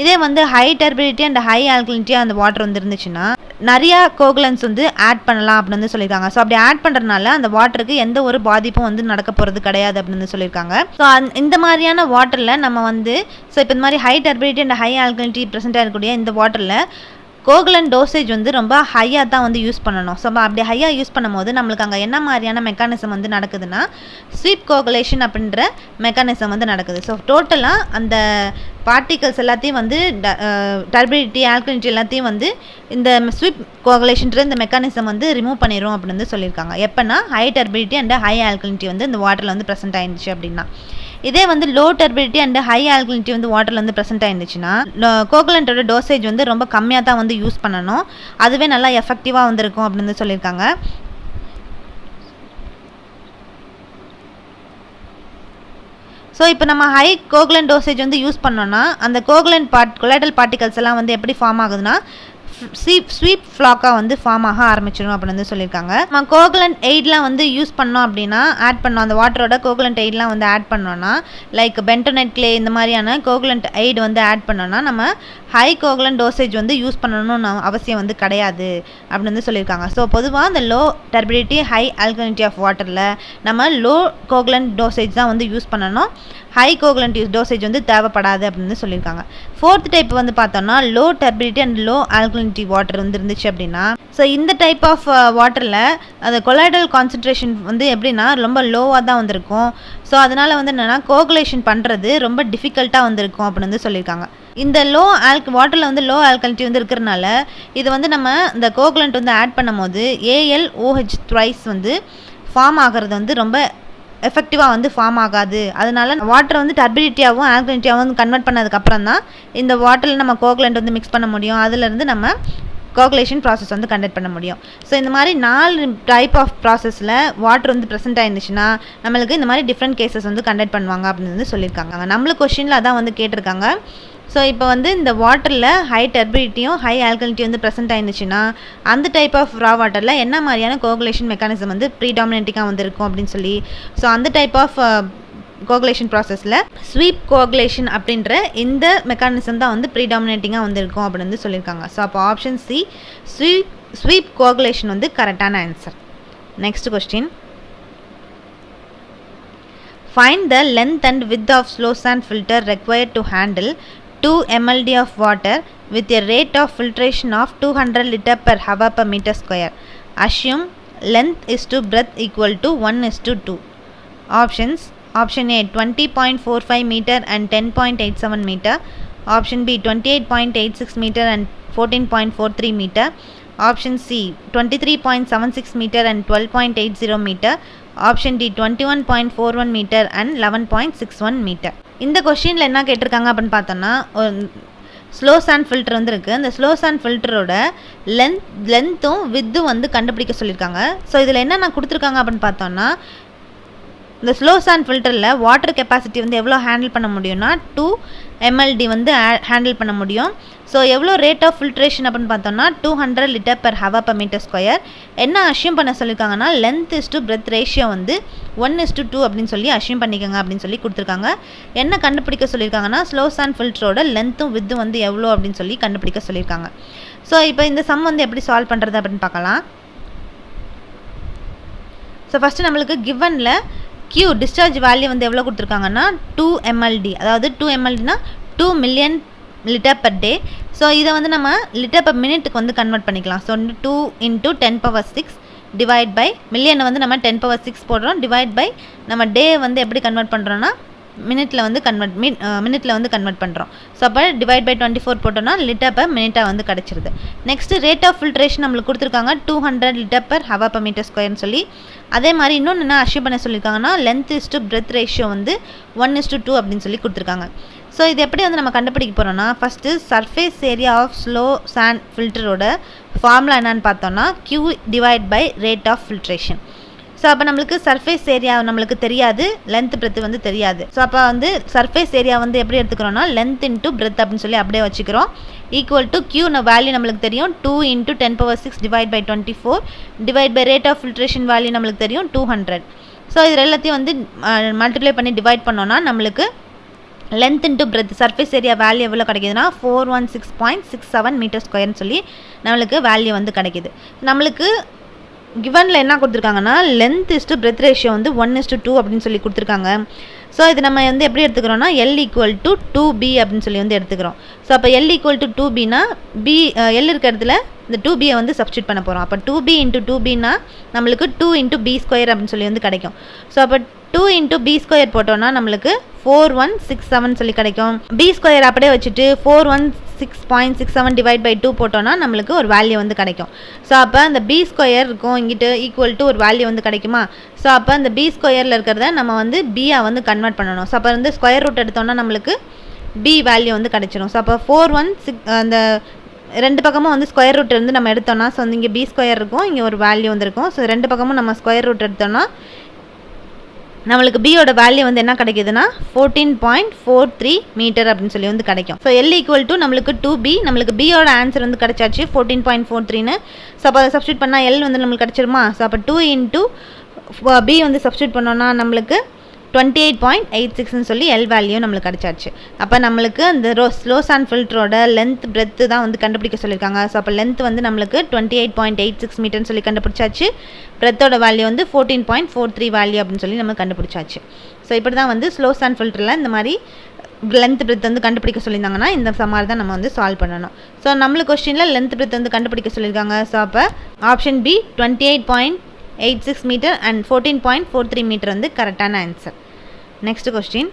இதே வந்து ஹை டர்பிடிட்டி அண்ட் ஹை ஆல்கலினிட்டியாக அந்த வாட்டர் வந்து இருந்துச்சுன்னா நிறையா கோகுலன்ஸ் வந்து ஆட் பண்ணலாம் அப்படின்னு வந்து சொல்லியிருக்காங்க. ஸோ அப்படி ஆட் பண்ணுறதுனால அந்த வாட்டருக்கு எந்த ஒரு பாதிப்பும் வந்து நடக்க போகிறது கிடையாது அப்படின்னு சொல்லியிருக்காங்க. ஸோ இந்த மாதிரியான வாட்டரில் நம்ம வந்து ஸோ இப்போ இந்த மாதிரி high turbidity and high alkalinity present ஆகக்கூடிய இந்த வாட்டரில் கோகுலன் டோசேஜ் வந்து ரொம்ப ஹையாக தான் வந்து யூஸ் பண்ணணும். ஸோ அப்படி ஹையாக யூஸ் பண்ணும்போது நம்மளுக்கு அங்கே என்ன மாதிரியான மெக்கானிசம் வந்து நடக்குதுன்னா ஸ்வீப் கோகுலேஷன் அப்படின்ற மெக்கானிசம் வந்து நடக்குது. ஸோ டோட்டலாக அந்த பார்ட்டிகல்ஸ் எல்லாத்தையும் வந்து டர்பிடிட்டி ஆல்கலினிட்டி எல்லாத்தையும் வந்து இந்த ஸ்வீப் கோகுலேஷன்ற இந்த மெக்கானிசம் வந்து ரிமூவ் பண்ணிடும் அப்படின்னு வந்து சொல்லியிருக்காங்க. எப்போனா ஹை டர்பிடிட்டி அண்ட் ஹை ஆல்கலினிட்டி வந்து இந்த வாட்டரில் வந்து ப்ரெசென்ட் ஆயிருந்துச்சு அப்படின்னா. இதே வந்து லோ டர்பிடிட்டி அண்ட் ஹை ஆல்கலினிட்டி வந்து வாட்டரில் வந்து ப்ரெசென்ட் ஆயிருந்துச்சுன்னா கோகுலண்ட்டோட டோசேஜ் வந்து ரொம்ப கம்மியாக தான் வந்து யூஸ் பண்ணணும், அதுவே நல்லா எஃபெக்டிவாக வந்துருக்கும் அப்படின்னு சொல்லியிருக்காங்க. ஸோ இப்போ நம்ம ஹை கோகுலன் டோசேஜ் வந்து யூஸ் பண்ணோன்னா அந்த கொலாய்டல் பார்ட்டிகல்ஸ் எல்லாம் வந்து எப்படி ஃபார்ம் ஆகுதுன்னா ஸ்வீப் ஃப்ளாக்காக வந்து ஃபார்ம் ஆக ஆரம்பிச்சிடும் அப்படின்னு வந்து சொல்லியிருக்காங்க. நம்ம கோகுலண்ட் எய்ட்லாம் வந்து யூஸ் பண்ணோம் அப்படின்னா ஆட் பண்ணோம், அந்த வாட்டரோட கோகுலண்ட் எய்ட்லாம் வந்து ஆட் பண்ணோன்னா, லைக் பென்டோனைட் கிளே இந்த மாதிரியான கோகுலண்ட் எய்ட் வந்து ஆட் பண்ணோன்னா நம்ம ஹை கோகுலண்ட் டோசேஜ் வந்து யூஸ் பண்ணணும்னு அவசியம் வந்து கிடையாது அப்படின்னு வந்து சொல்லியிருக்காங்க. ஸோ பொதுவாக இந்த லோ டர்பிடிட்டி ஹை ஆல்கலினிட்டி ஆஃப் வாட்டரில் நம்ம லோ கோகுலண்ட் டோசேஜ் தான் வந்து யூஸ் பண்ணணும், ஹை கோகுலண்ட் டோசேஜ் வந்து தேவைப்படாது அப்படின்னு சொல்லியிருக்காங்க. ஃபோர்த் டைப் வந்து பார்த்தோம்னா low turbidity and low alkalinity water வந்து இருந்துச்சு அப்படின்னா, ஸோ இந்த டைப் ஆஃப் வாட்டரில் அந்த கொலாய்டல் கான்சன்ட்ரேஷன் வந்து எப்படின்னா ரொம்ப லோவாக தான் வந்திருக்கும். ஸோ அதனால் வந்து என்னென்னா கோகுலேஷன் பண்ணுறது ரொம்ப டிஃபிகல்ட்டாக வந்திருக்கும் அப்படின்னு வந்து சொல்லியிருக்காங்க. இந்த வாட்டரில் வந்து லோ ஆல்கலினிட்டி வந்து இருக்கிறனால இது வந்து நம்ம இந்த கோகுலண்ட் வந்து ஆட் பண்ணும் போது AlOH த்ரைஸ் வந்து ஃபார்ம் ஆகிறது வந்து ரொம்ப எஃபெக்டிவாக வந்து ஃபார்ம் ஆகாது. அதனால வாட்டர் வந்து டர்பிடிட்டியாகவும் ஆல்கலினிட்டியாகவும் கன்வெர்ட் பண்ணதுக்கப்புறம் தான் இந்த வாட்டரில் நம்ம கோகுலண்ட் வந்து மிக்ஸ் பண்ண முடியும், அதுலேருந்து நம்ம கோகுலேஷன் ப்ராசஸ் வந்து கண்டக்ட் பண்ண முடியும். ஸோ இந்த மாதிரி 4 டைப் ஆஃப் ப்ராசஸில் வாட்டர் வந்து ப்ரெசென்ட் ஆயிருந்துச்சுன்னா நம்மளுக்கு இந்த மாதிரி டிஃப்ரெண்ட் கேசஸ் வந்து கண்டக்ட் பண்ணுவாங்க அப்படின்னு வந்து சொல்லியிருக்காங்க. நம்மளுக்கு கொஸ்டினில் அதான் வந்து கேட்டிருக்காங்க. ஸோ இப்போ வந்து இந்த வாட்டரில் ஹை டர்பிடிட்டியும் ஹை ஆல்கலினிட்டி வந்து ப்ரெசென்ட் ஆயிருந்துச்சுன்னா அந்த டைப் ஆஃப் ரா வாட்டரில் என்ன மாதிரியான கோகுலேஷன் மெக்கானிசம் வந்து ப்ரீடாமினேட்டிங்காக வந்து இருக்கும் அப்படின்னு சொல்லி, ஸோ அந்த டைப் ஆஃப் கோகுலேஷன் ப்ராசஸில் ஸ்வீப் கோகுலேஷன் அப்படின்ற இந்த மெக்கானிசம் தான் வந்து ப்ரீடாமினேட்டிங்காக வந்து இருக்கும் அப்படின்னு வந்து சொல்லியிருக்காங்க. ஸோ அப்போ ஆப்ஷன் சி ஸ்வீப் கோகுலேஷன் வந்து கரெக்டான answer. Next question, find the length and width of slow sand filter required to handle 2 mld of water with a rate of filtration of 200 liter per hour per meter square. Assume length is to breadth equal to 1:2. Options: Option A 20.45 meter and 10.87 meter. Option B 28.86 meter and 14.43 meter. Option C 23.76 meter and 12.80 meter. Option D 21.41 meter and 11.61 meter. இந்த கொஸ்டினில் என்ன கேட்டிருக்காங்க அப்படின்னு பார்த்தோன்னா, slow sand filter வந்து இருக்குது. அந்த slow sand ஃபில்டரோட லென்த்தும் வித்தும் வந்து கண்டுபிடிக்க சொல்லியிருக்காங்க. ஸோ இதில் என்னென்ன கொடுத்துருக்காங்க அப்படின்னு பார்த்தோன்னா, இந்த ஸ்லோ சாண்ட் ஃபில்டரில் வாட்டர் கெப்பாசிட்டி வந்து எவ்வளோ ஹேண்டில் பண்ண முடியும்னா 2 mld வந்து ஹேண்டில் பண்ண முடியும். ஸோ எவ்வளோ ரேட் ஆஃப் ஃபில்ட்ரேஷன் அப்படின்னு பார்த்தோம்னா 200 liter per hour per meter square. என்ன அஷ்யூம் பண்ண சொல்லியிருக்காங்கன்னா length is to breadth ratio வந்து 1:2 அப்படின்னு சொல்லி அஷ்யூம் பண்ணிக்கோங்க அப்படின்னு சொல்லி கொடுத்துருக்காங்க. என்ன கண்டுபிடிக்க சொல்லியிருக்காங்கன்னா ஸ்லோ சாண்ட் ஃபில்டரோட லென்த்தும் வித்தும் வந்து எவ்வளோ அப்படின்னு சொல்லி கண்டுபிடிக்க சொல்லியிருக்காங்க. ஸோ இப்போ இந்த சம் வந்து எப்படி சால்வ் பண்ணுறது அப்படின்னு பார்க்கலாம். ஸோ ஃபஸ்ட்டு நம்மளுக்கு கிவனில் Q டிஸ்சார்ஜ் வேல்யூ வந்து எவ்வளோ கொடுத்துருக்காங்கன்னா 2 mld, அதாவது 2 mldனா 2 million liter per day. So இதை வந்து நம்ம லிட்டர் per மினிட்டுக்கு வந்து கன்வெர்ட் பண்ணிக்கலாம். ஸோ 2 × 10⁶ டிவைட் பை மில்லியனை வந்து நம்ம 10⁶ போடுறோம், டிவைட் பை நம்ம டே வந்து எப்படி கன்வெர்ட் பண்ணுறோன்னா மினிட்டில் வந்து கன்வெர்ட் பண்ணுறோம். ஸோ அப்போ டிவைட் பை 24 போட்டோம்னா லிட்டர் per மினிட்டாக வந்து கிடச்சிருது. நெக்ஸ்ட்டு ரேட் ஆஃப் ஃபில்ட்ரேஷன் நம்மளுக்கு கொடுத்துருக்காங்க 200 liter per hour per meter square சொல்லி. அதே மாதிரி இன்னொன்று என்ன அஷ்யூம் பண்ண சொல்லியிருக்காங்கன்னா length is to breadth ratio வந்து 1:2 அப்படின்னு சொல்லி கொடுத்துருக்காங்க. ஸோ இது எப்படி வந்து நம்ம கண்டுபிடிக்க போகிறோம்னா, first surface area of slow sand ஃபில்டரோட ஃபார்முலா என்னன்னு பார்த்தோம்னா Q divide by rate of filtration. So அப்போ நம்மளுக்கு சர்ஃபேஸ் ஏரியா நம்மளுக்கு தெரியாது, லென்த் பிரெத் வந்து தெரியாது. ஸோ அப்போ வந்து சர்ஃபேஸ் ஏரியா வந்து எப்படி எடுத்துக்கிறோன்னா லென்த் இன்ட்டு பிரெத் அப்படின்னு சொல்லி அப்படியே வச்சுக்கிறோம். ஈக்குவல் டு Q வேல்யூ நம்மளுக்கு தெரியும் 2 × 10⁶ divide by 24 divide by rate of filtration value நம்மளுக்கு தெரியும் 200. ஸோ இது எல்லாத்தையும் வந்து மல்டிப்ளை பண்ணி டிவைட் பண்ணோன்னா நம்மளுக்கு length into breadth surface area value எவ்வளோ கிடைக்குதுன்னா 416.67 மீட்டர் ஸ்கொயர்னு சொல்லி நம்மளுக்கு வேல்யூ வந்து கிடைக்கிது. நம்மளுக்கு கிவனில் என்ன கொடுத்துருக்காங்கன்னா length is to breadth ratio வந்து 1:2 அப்படின்னு சொல்லி கொடுத்துருக்காங்க. ஸோ இது நம்ம வந்து எப்படி எடுத்துக்கிறோன்னா L = 2B அப்படின்னு சொல்லி வந்து எடுத்துக்கிறோம். ஸோ அப்போ L = 2Bனா L இருக்க இடத்துல இந்த 2Bயை வந்து சப்ஸ்டியூட் பண்ண போகிறோம். அப்போ 2B × 2Bனா நம்மளுக்கு 2 × B² அப்படின்னு சொல்லி வந்து கிடைக்கும். ஸோ அப்போ 2 × B² போட்டோன்னா நம்மளுக்கு 4167 சொல்லி கிடைக்கும். B² அப்படியே வச்சுட்டு 416.67 டிவைட் பை 2 போட்டோன்னா நம்மளுக்கு ஒரு வேல்யூ வந்து கிடைக்கும். ஸோ அப்போ அந்த B² இருக்கும் இங்கிட்டு ஈக்குவல் டு ஒரு வேல்யூ வந்து கிடைக்குமா. ஸோ அப்போ அந்த B² இருக்கிறத நம்ம வந்து B-ஆ வந்து கன்வெர்ட் பண்ணணும். ஸோ அப்போ வந்து ஸ்கொயர் ரூட் எடுத்தோன்னா நம்மளுக்கு B வேல்யூ வந்து கிடைச்சிடும். ஸோ அப்போ 416 அந்த ரெண்டு பக்கமும் வந்து ஸ்கொயர் ரூட் இருந்து நம்ம எடுத்தோம்னா ஸோ இங்கே B² இருக்கும், இங்கே ஒரு வேல்யூ வந்துருக்கும். ஸோ ரெண்டு பக்கமும் நம்ம ஸ்கொயர் ரூட் எடுத்தோம்னா நம்மளுக்கு பியோட வேல்யூ வந்து என்ன கிடைக்குதுன்னா 14.43 மீட்டர் அப்படின்னு சொல்லி வந்து கிடைக்கும். ஸோ எல் ஈக்குவல் டு நம்மளுக்கு 2b, நம்மளுக்கு பியோட ஆன்சர் வந்து கிடைச்சாச்சு 14.43ன்னு. ஸோ அப்போ அதை சப்ஸ்டியூட் பண்ணால் எல் வந்து நம்மளுக்கு கிடைச்சிருமா? ஸோ அப்போ 2 இன்ட்டு பி வந்து சப்ஸ்டியூட் பண்ணோன்னா நம்மளுக்கு 28.86ன்னு சொல்லி எல் வேல்யூ நம்மளுக்கு கிடச்சாச்சு. அப்போ நம்மளுக்கு அந்த ஸ்லோ சாண்ட் ஃபில்டரோட லென்த் பிரெத்து தான் வந்து கண்டுபிடிக்க சொல்லியிருக்காங்க. ஸோ அப்போ லென்த் வந்து நம்மளுக்கு 28.86 மீட்டர்னு சொல்லி கண்டுபிடிச்சாச்சு. பிரெத்தோட வேல்யூ வந்து 14.43 வேல்யூ அப்படின்னு சொல்லி நம்ம கண்டுபிடிச்சாச்சு. ஸோ இப்படி தான் வந்து ஸ்லோ சாண்ட் ஃபில்டரில் இந்த மாதிரி லென்த் பிரெத் வந்து கண்டுபிடிக்க சொல்லியிருந்தாங்கன்னா இந்த சமாரி தான் நம்ம வந்து சால்வ் பண்ணணும். ஸோ நம்மளுக்கு கொஸ்டினில் லென்த் பிரெத் வந்து கண்டுபிடிக்க சொல்லியிருக்காங்க. ஸோ அப்போ option B 28.86 meter and 14.43 meter வந்து கரெக்டான answer. Next question.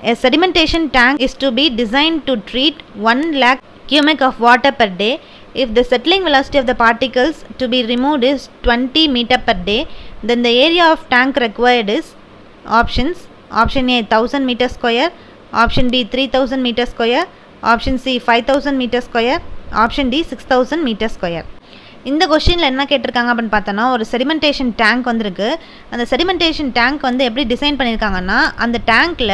A sedimentation tank is to be designed to treat 1 lakh cubic of water per day. If the settling velocity of the particles to be removed is 20 meter per day, then the area of tank required is options. Option A 1000 meter square, option B 3000 meter square, option C 5000 meter square, option D 6000 meter square. இந்த கொஸ்டினில் என்ன கேட்டிருக்காங்க அப்படின்னு பார்த்தோன்னா, ஒரு sedimentation tank வந்துருக்கு. அந்த sedimentation tank வந்து எப்படி டிசைன் பண்ணியிருக்காங்கன்னா, அந்த டேங்க்கில்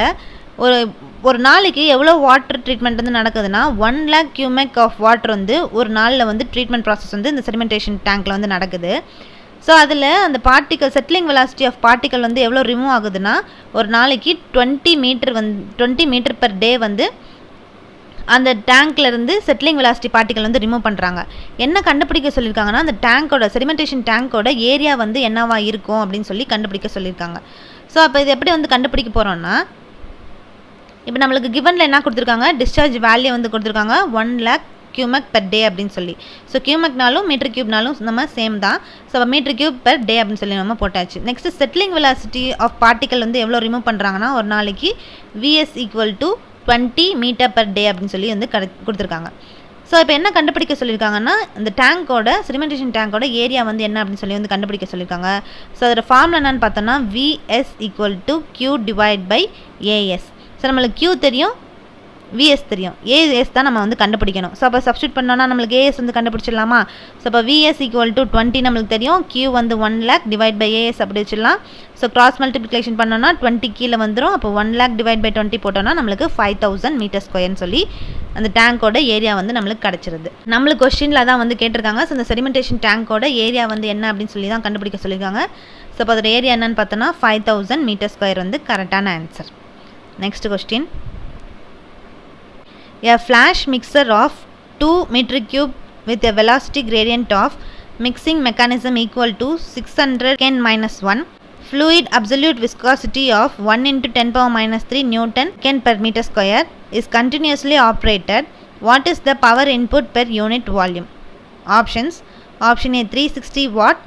ஒரு நாளைக்கு எவ்வளோ வாட்டர் ட்ரீட்மெண்ட் வந்து நடக்குதுன்னா 1 lakh cubic ஆஃப் வாட்டர் வந்து ஒரு நாளில் வந்து ட்ரீட்மெண்ட் ப்ராசஸ் வந்து இந்த செடிமெண்டேஷன் டேங்க்கில் வந்து நடக்குது. ஸோ அதில் அந்த particle settling velocity of particle வந்து எவ்வளோ ரிமூவ் ஆகுதுன்னா ஒரு நாளைக்கு 20 மீட்டர் பர் டே வந்து அந்த டேங்க்லேருந்து செட்டிலிங் வெலாசிட்டி பார்ட்டிக்கல் வந்து ரிமூவ் பண்ணுறாங்க. என்ன கண்டுபிடிக்க சொல்லியிருக்காங்கன்னா, அந்த டேங்கோட செடிமெண்டேஷன் டேங்கோட ஏரியா வந்து என்னவா இருக்கும் அப்படின்னு சொல்லி கண்டுபிடிக்க சொல்லியிருக்காங்க. ஸோ அப்போ இது எப்படி வந்து கண்டுபிடிக்க போகிறோன்னா, இப்போ நம்மளுக்கு கிவனில் என்ன கொடுத்துருக்காங்க, டிஸ்சார்ஜ் வேல்யூ வந்து கொடுத்துருக்காங்க 1 lakh cubic per day அப்படின்னு சொல்லி. ஸோ கியூமெக்னாலும் மீட்டர் கியூப்னாலும் நம்ம சேம் தான். So meter cube per day அப்படின்னு சொல்லி நம்ம போட்டாச்சு. Next settling velocity of particle வந்து எவ்வளோ ரிமூவ் பண்ணுறாங்கன்னா ஒரு நாளைக்கு VS equal to 20 meter per day அப்படின்னு சொல்லி வந்து கொடுத்துருக்காங்க. ஸோ இப்போ என்ன கண்டுபிடிக்க சொல்லியிருக்காங்கன்னா, இந்த டேங்கோட செடிமெண்டேஷன் டேங்கோட ஏரியா வந்து என்ன அப்படின்னு சொல்லி வந்து கண்டுபிடிக்க சொல்லியிருக்காங்க. ஸோ அதோட ஃபார்முலா என்னன்னு பார்த்தோன்னா VS equal to Q divide by AS. So நம்மளுக்கு கியூ தெரியும், விஎஸ் தெரியும், ஏஎஸ் தான் நம்ம வந்து கண்டுபிடிக்கணும். ஸோ அப்போ சப்ஸ்டியூட் பண்ணோன்னா நம்மளுக்கு ஏஎஸ் வந்து கண்டுபிடிச்சிடலாமா? ஸோ அப்போ விஎஸ் ஈக்குவல் டு 20 நம்மளுக்கு தெரியும், கியூ வந்து 1 lakh டிவைட் பை ஏஎஸ் அப்படி வச்சிடலாம். ஸோ கிராஸ் மல்டிப்ளிகேஷன் பண்ணோன்னா 20 கீழே வந்துடும். அப்போ 1 lakh டிவைட் பை 20 போட்டோன்னா நம்மளுக்கு 5000 மீட்டர் ஸ்கொயர்னு சொல்லி அந்த டேங்கோட ஏரியா வந்து நம்மளுக்கு கிடச்சிருது. நம்மளுக்கு கொஸ்டினில் தான் வந்து கேட்டிருக்காங்க. ஸோ அந்த செடிமெண்டேஷன் டேங்கோட ஏரியா வந்து என்ன அப்படின்னு சொல்லி தான் கண்டுபிடிக்க சொல்லியிருக்காங்க. ஸோ அப்போ அதோட ஏரியா என்னன்னு பார்த்தோன்னா 5000 மீட்டர் ஸ்கொயர் வந்து கரெக்டான answer. Next question. A flash mixer of 2 meter cube with a velocity gradient of mixing mechanism equal to 600 Kelvin minus 1, fluid absolute viscosity of 1 into 10 power minus 3 Newton Kelvin per meter square is continuously operated. What is the power input per unit volume? Options. Option A 360 watt,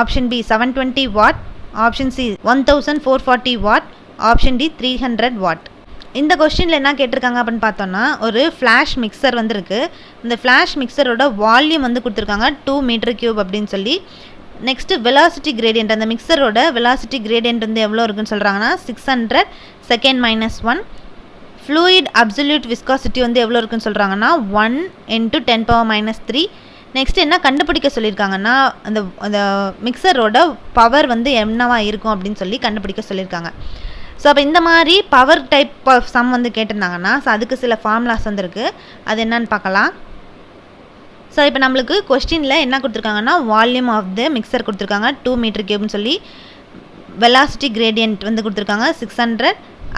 option B 720 watt, option C 1440 watt, option D 300 watt. இந்த கொஸ்டினில் என்ன கேட்டிருக்காங்க அப்படின்னு பார்த்தோன்னா, ஒரு flash mixer வந்துருக்கு. இந்த flash மிக்சரோட volume வந்து கொடுத்துருக்காங்க 2 மீட்டர் கியூப் அப்படின்னு சொல்லி. நெக்ஸ்ட்டு வெலாசிட்டி கிரேடியன்ட், அந்த மிக்சரோட வெலாசிட்டி கிரேடியன்ட் வந்து எவ்வளோ இருக்குன்னு சொல்கிறாங்கன்னா 600 second minus 1. Fluid absolute viscosity வந்து எவ்வளோ இருக்குன்னு சொல்கிறாங்கன்னா 1 into 10 power minus 3. நெக்ஸ்ட் என்ன கண்டுபிடிக்க சொல்லியிருக்காங்கன்னா, அந்த மிக்சரோட பவர் வந்து என்னவா இருக்கும் அப்படின்னு சொல்லி கண்டுபிடிக்க சொல்லியிருக்காங்க. ஸோ அப்போ இந்த மாதிரி பவர் டைப் ஆஃப் சம் வந்து கேட்டிருந்தாங்கன்னா, ஸோ அதுக்கு சில ஃபார்முலாஸ் வந்துருக்கு. அது என்னன்னு பார்க்கலாம். ஸோ இப்போ நம்மளுக்கு கொஸ்டினில் என்ன கொடுத்துருக்காங்கன்னா, வால்யூம் ஆஃப் த மிக்சர் கொடுத்துருக்காங்க 2 மீட்டர் கியூப்னு சொல்லி. வெலாசிட்டி கிரேடியன்ட் வந்து கொடுத்துருக்காங்க 600.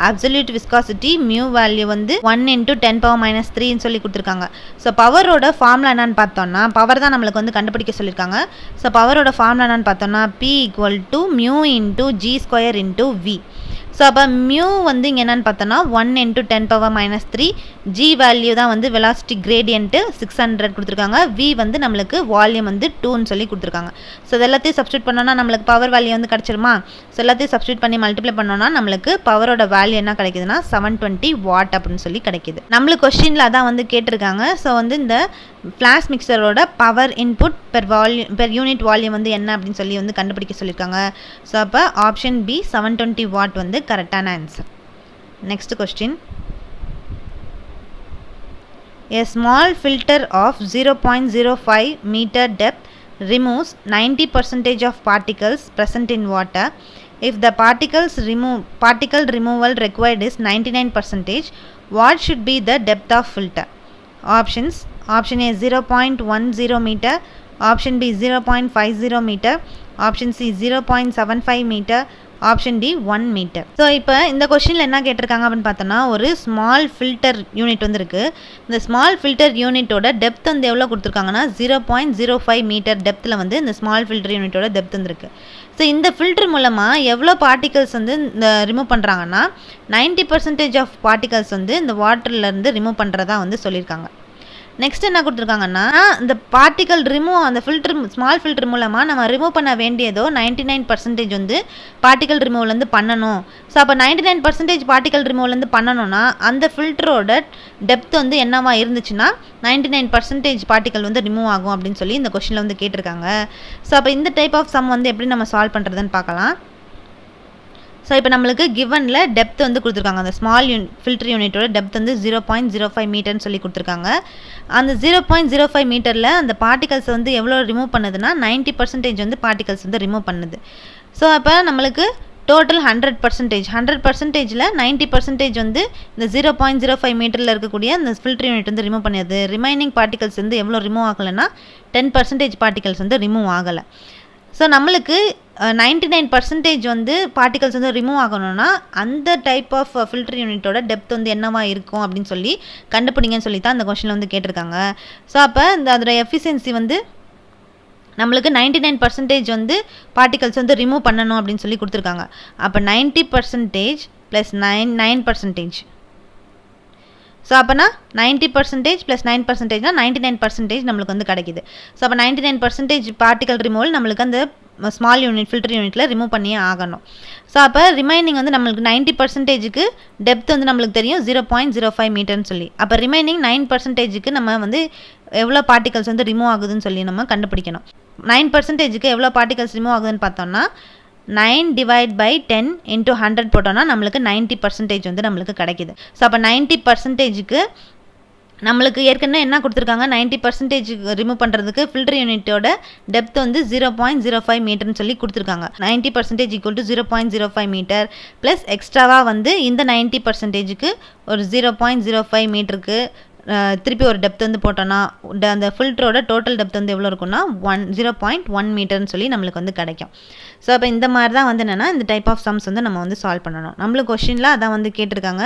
அப்சல்யூட் விஸ்காசிட்டி மியூ வேல்யூ வந்து 1 into 10 power minus 3ன்னு சொல்லி கொடுத்துருக்காங்க. ஸோ பவரோட ஃபார்முலா என்னன்னு பார்த்தோன்னா, பவர் தான் நம்மளுக்கு வந்து கண்டுபிடிக்க சொல்லியிருக்காங்க. ஸோ பவரோட ஃபார்முலா என்னன்னு பார்த்தோன்னா P equal to mu into G square into V. So அப்போ மியூ வந்து இங்கே என்னென்னு பார்த்தோன்னா 1 into 10 power minus 3. G value தான் வந்து வெலாசிட்டி கிரேடியன்ட்டு 600 கொடுத்துருக்காங்க. வி வந்து நம்மளுக்கு வால்யூம் வந்து 2ன்னு சொல்லி கொடுத்துருக்காங்க. ஸோ இது எல்லாத்தையும் சப்ஸ்டியூட் பண்ணோன்னா நம்மளுக்கு பவர் வேல்யூ வந்து கிடச்சிருமா? ஸோ எல்லாத்தையும் சப்ஸ்டியூட் பண்ணி மல்டிப்ளை பண்ணோன்னா நம்மளுக்கு பவரோட வேல்யூ என்ன கிடைக்குதுன்னா 720 வாட் அப்படின்னு சொல்லி கிடைக்கிது. நம்மளுக்கு கொஸ்டினில் அதான் வந்து கேட்டிருக்காங்க. ஸோ வந்து இந்த ஃப்ளாஷ் மிக்சரோட power input per unit volume வந்து என்ன அப்படின்னு சொல்லி வந்து கண்டுபிடிக்க சொல்லியிருக்காங்க. ஸோ அப்போ ஆப்ஷன் பி 720 வாட் வந்து கரெக்டான answer. Next question. A small filter of 0.05 meter depth removes 90% of particles present in water. If the particle removal required is 99%, what should be the depth of filter? Options: option A 0.10 meter, option B 0.50 meter, option C 0.75 meter, option D 1 metre. So இப்போ இந்த கொஷினில் என்ன கேட்டிருக்காங்க அப்படின்னு பார்த்தோன்னா, ஒரு small filter unit வந்து இருக்குது. இந்த ஸ்மால் ஃபில்டர் யூனிட்டோட டெப்த் வந்து எவ்வளோ கொடுத்துருக்காங்கன்னா 0.05 மீட்டர் டெப்த்தில் வந்து இந்த ஸ்மால் ஃபில்டர் யூனிட்டோட டெப்த் வந்துருக்கு. ஸோ இந்த ஃபில்டர் மூலமாக எவ்வளோ பார்ட்டிகல்ஸ் வந்து இந்த ரிமூவ் பண்ணுறாங்கன்னா 90% ஆஃப் பார்ட்டிகல்ஸ் வந்து இந்த வாட்டர்லேருந்து ரிமூவ் பண்ணுறதா வந்து சொல்லியிருக்காங்க. நெக்ஸ்ட் என்ன கொடுத்துருக்காங்கன்னா, இந்த பார்ட்டிகல் அந்த ஸ்மால் ஃபில்டர் மூலமாக நம்ம ரிமூவ் பண்ண வேண்டியதோ 99% வந்து பார்ட்டிகல் ரிமூவ்லேருந்து பண்ணணும். ஸோ அப்போ 99% பார்ட்டிகல் ரிமூவ்லேருந்து பண்ணணும்னா அந்த ஃபில்டரோட டெப்த் வந்து என்னவா இருந்துச்சுன்னா 99% பார்ட்டிகல் வந்து ரிமூவ் ஆகும் அப்படின்னு சொல்லி இந்த கொஷனில் வந்து கேட்டிருக்காங்க. ஸோ அப்போ இந்த டைப் ஆஃப் சம் வந்து எப்படி நம்ம சால்வ் பண்ணுறதுன்னு பார்க்கலாம். ஸோ இப்போ நம்மளுக்கு கிவனில் டெப்த் வந்து கொடுத்துருக்காங்க. அந்த ஸ்மால் ஃபில்டர் யூனிட்டோட டெப்த் வந்து 0.05 மீட்டர்னு சொல்லி கொடுத்துருக்காங்க. அந்த 0.05 மீட்டரில் அந்த பார்ட்டிகல்ஸ் வந்து எவ்வளோ ரிமூவ் பண்ணுதுன்னா 90% வந்து பார்ட்டிகல்ஸ் வந்து ரிமூவ் பண்ணுது. ஸோ அப்போ நம்மளுக்கு டோட்டல் 100%ல் 90% வந்து இந்த 0.05 மீட்டரில் இருக்கக்கூடிய அந்த ஃபில்டர் யூனிட் வந்து ரிமூவ் பண்ணிடுது. ரிமைனிங் பார்ட்டிகல்ஸ் வந்து எவ்வளோ ரிமூவ் ஆகலைன்னா 10% பார்ட்டிகல்ஸ் வந்து ரிமூவ் ஆகலை. ஸோ நம்மளுக்கு 99% வந்து பார்ட்டிகல்ஸ் வந்து ரிமூவ் ஆகணும்னா அந்த டைப் ஆஃப் ஃபில்டர் யூனிட்டோட டெப்த் வந்து என்னவா இருக்கும் அப்படின்னு சொல்லி கண்டுபிடிங்கன்னு சொல்லி தான் அந்த கொஷனில் வந்து கேட்டிருக்காங்க. ஸோ அப்போ அதோட எஃபிஷியன்சி வந்து நம்மளுக்கு 99% வந்து பார்ட்டிகல்ஸ் வந்து ரிமூவ் பண்ணணும் அப்படின்னு சொல்லி கொடுத்துருக்காங்க. அப்போ 90% + 9%. ஸோ அப்போனா 90% + 9%னா 99% நம்மளுக்கு வந்து கிடைக்குது. ஸோ அப்போ 99% பார்ட்டிகல் ரிமூவல் நம்மளுக்கு அந்த ஸ்மால் ஃபில்டர் யூனிட்டில் ரிமூவ் பண்ணியே ஆகணும். ஸோ அப்போ ரிமைனிங் வந்து நம்மளுக்கு 90%க்கு டெப்த் வந்து நம்மளுக்கு தெரியும் 0.05 மீட்டர்னு சொல்லி. அப்போ ரிமைனிங் 9%க்கு நம்ம வந்து எவ்வளோ பார்ட்டிகல்ஸ் வந்து ரிமூவ் ஆகுதுன்னு சொல்லி நம்ம கண்டுபிடிக்கணும். 9%க்கு எவ்வளோ பார்ட்டிகல்ஸ் ரிமூவ் ஆகுதுன்னு பார்த்தோம்னா 9/10 × 100 போட்டோம்னா நம்மளுக்கு 90% வந்து நம்மளுக்கு கிடைக்குது. ஸோ அப்போ 90%க்கு நம்மளுக்கு ஏற்கனவே என்ன கொடுத்துருக்காங்க, 90% ரிமூவ் பண்ணுறதுக்கு ஃபில்டர் யூனிட்டோட டெப்த் வந்து 0.05 மீட்டர்னு சொல்லி கொடுத்துருக்காங்க. 90% = 0.05 மீட்டர் ப்ளஸ் எக்ஸ்ட்ராவாக வந்து இந்த 90%க்கு ஒரு 0.05 மீட்டருக்கு திருப்பி ஒரு டெப்த் வந்து போட்டோன்னா அந்த ஃபில்டரோட டோட்டல் டெப்த் வந்து எவ்வளோ இருக்குன்னா 0.1 மீட்டர்னு சொல்லி நம்மளுக்கு வந்து கிடைக்கும். ஸோ அப்போ இந்த மாதிரி தான் வந்து என்னென்னா இந்த டைப் ஆஃப் சம்ஸ் வந்து நம்ம வந்து சால்வ் பண்ணணும். நம்மளுக்கு கொஷினில் அதான் வந்து கேட்டிருக்காங்க.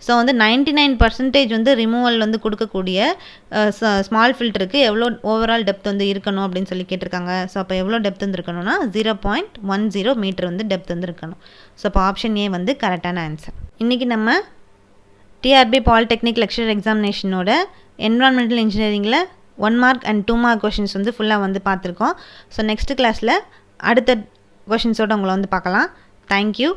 ஸோ வந்து 99% வந்து ரிமூவல் வந்து கொடுக்கக்கூடிய ஸ்மால் ஃபில்டருக்கு எவ்வளோ ஓவரால் டெப்த் வந்து இருக்கணும் அப்படின்னு சொல்லி கேட்டிருக்காங்க. ஸோ அப்போ எவ்வளோ டெப்த் வந்து இருக்கணும்னா 0.10 மீட்டர் வந்து டெப்த் வந்து இருக்கணும். ஸோ அப்போ ஆப்ஷன் ஏ வந்து கரெக்டான ஆன்சர். இன்றைக்கி நம்ம டிஆர்பி பாலிடெக்னிக் லெக்சர் எக்ஸாமினேஷனோட என்விரான்மெண்டல் இன்ஜினியரிங்கில் 1 மார்க் அண்ட் 2 மார்க் கொஷின்ஸ் வந்து ஃபுல்லாக வந்து பார்த்துருக்கோம். ஸோ நெக்ஸ்ட் கிளாஸில் அடுத்த கொஷின்ஸோடு உங்களை வந்து பார்க்கலாம். தேங்க்யூ.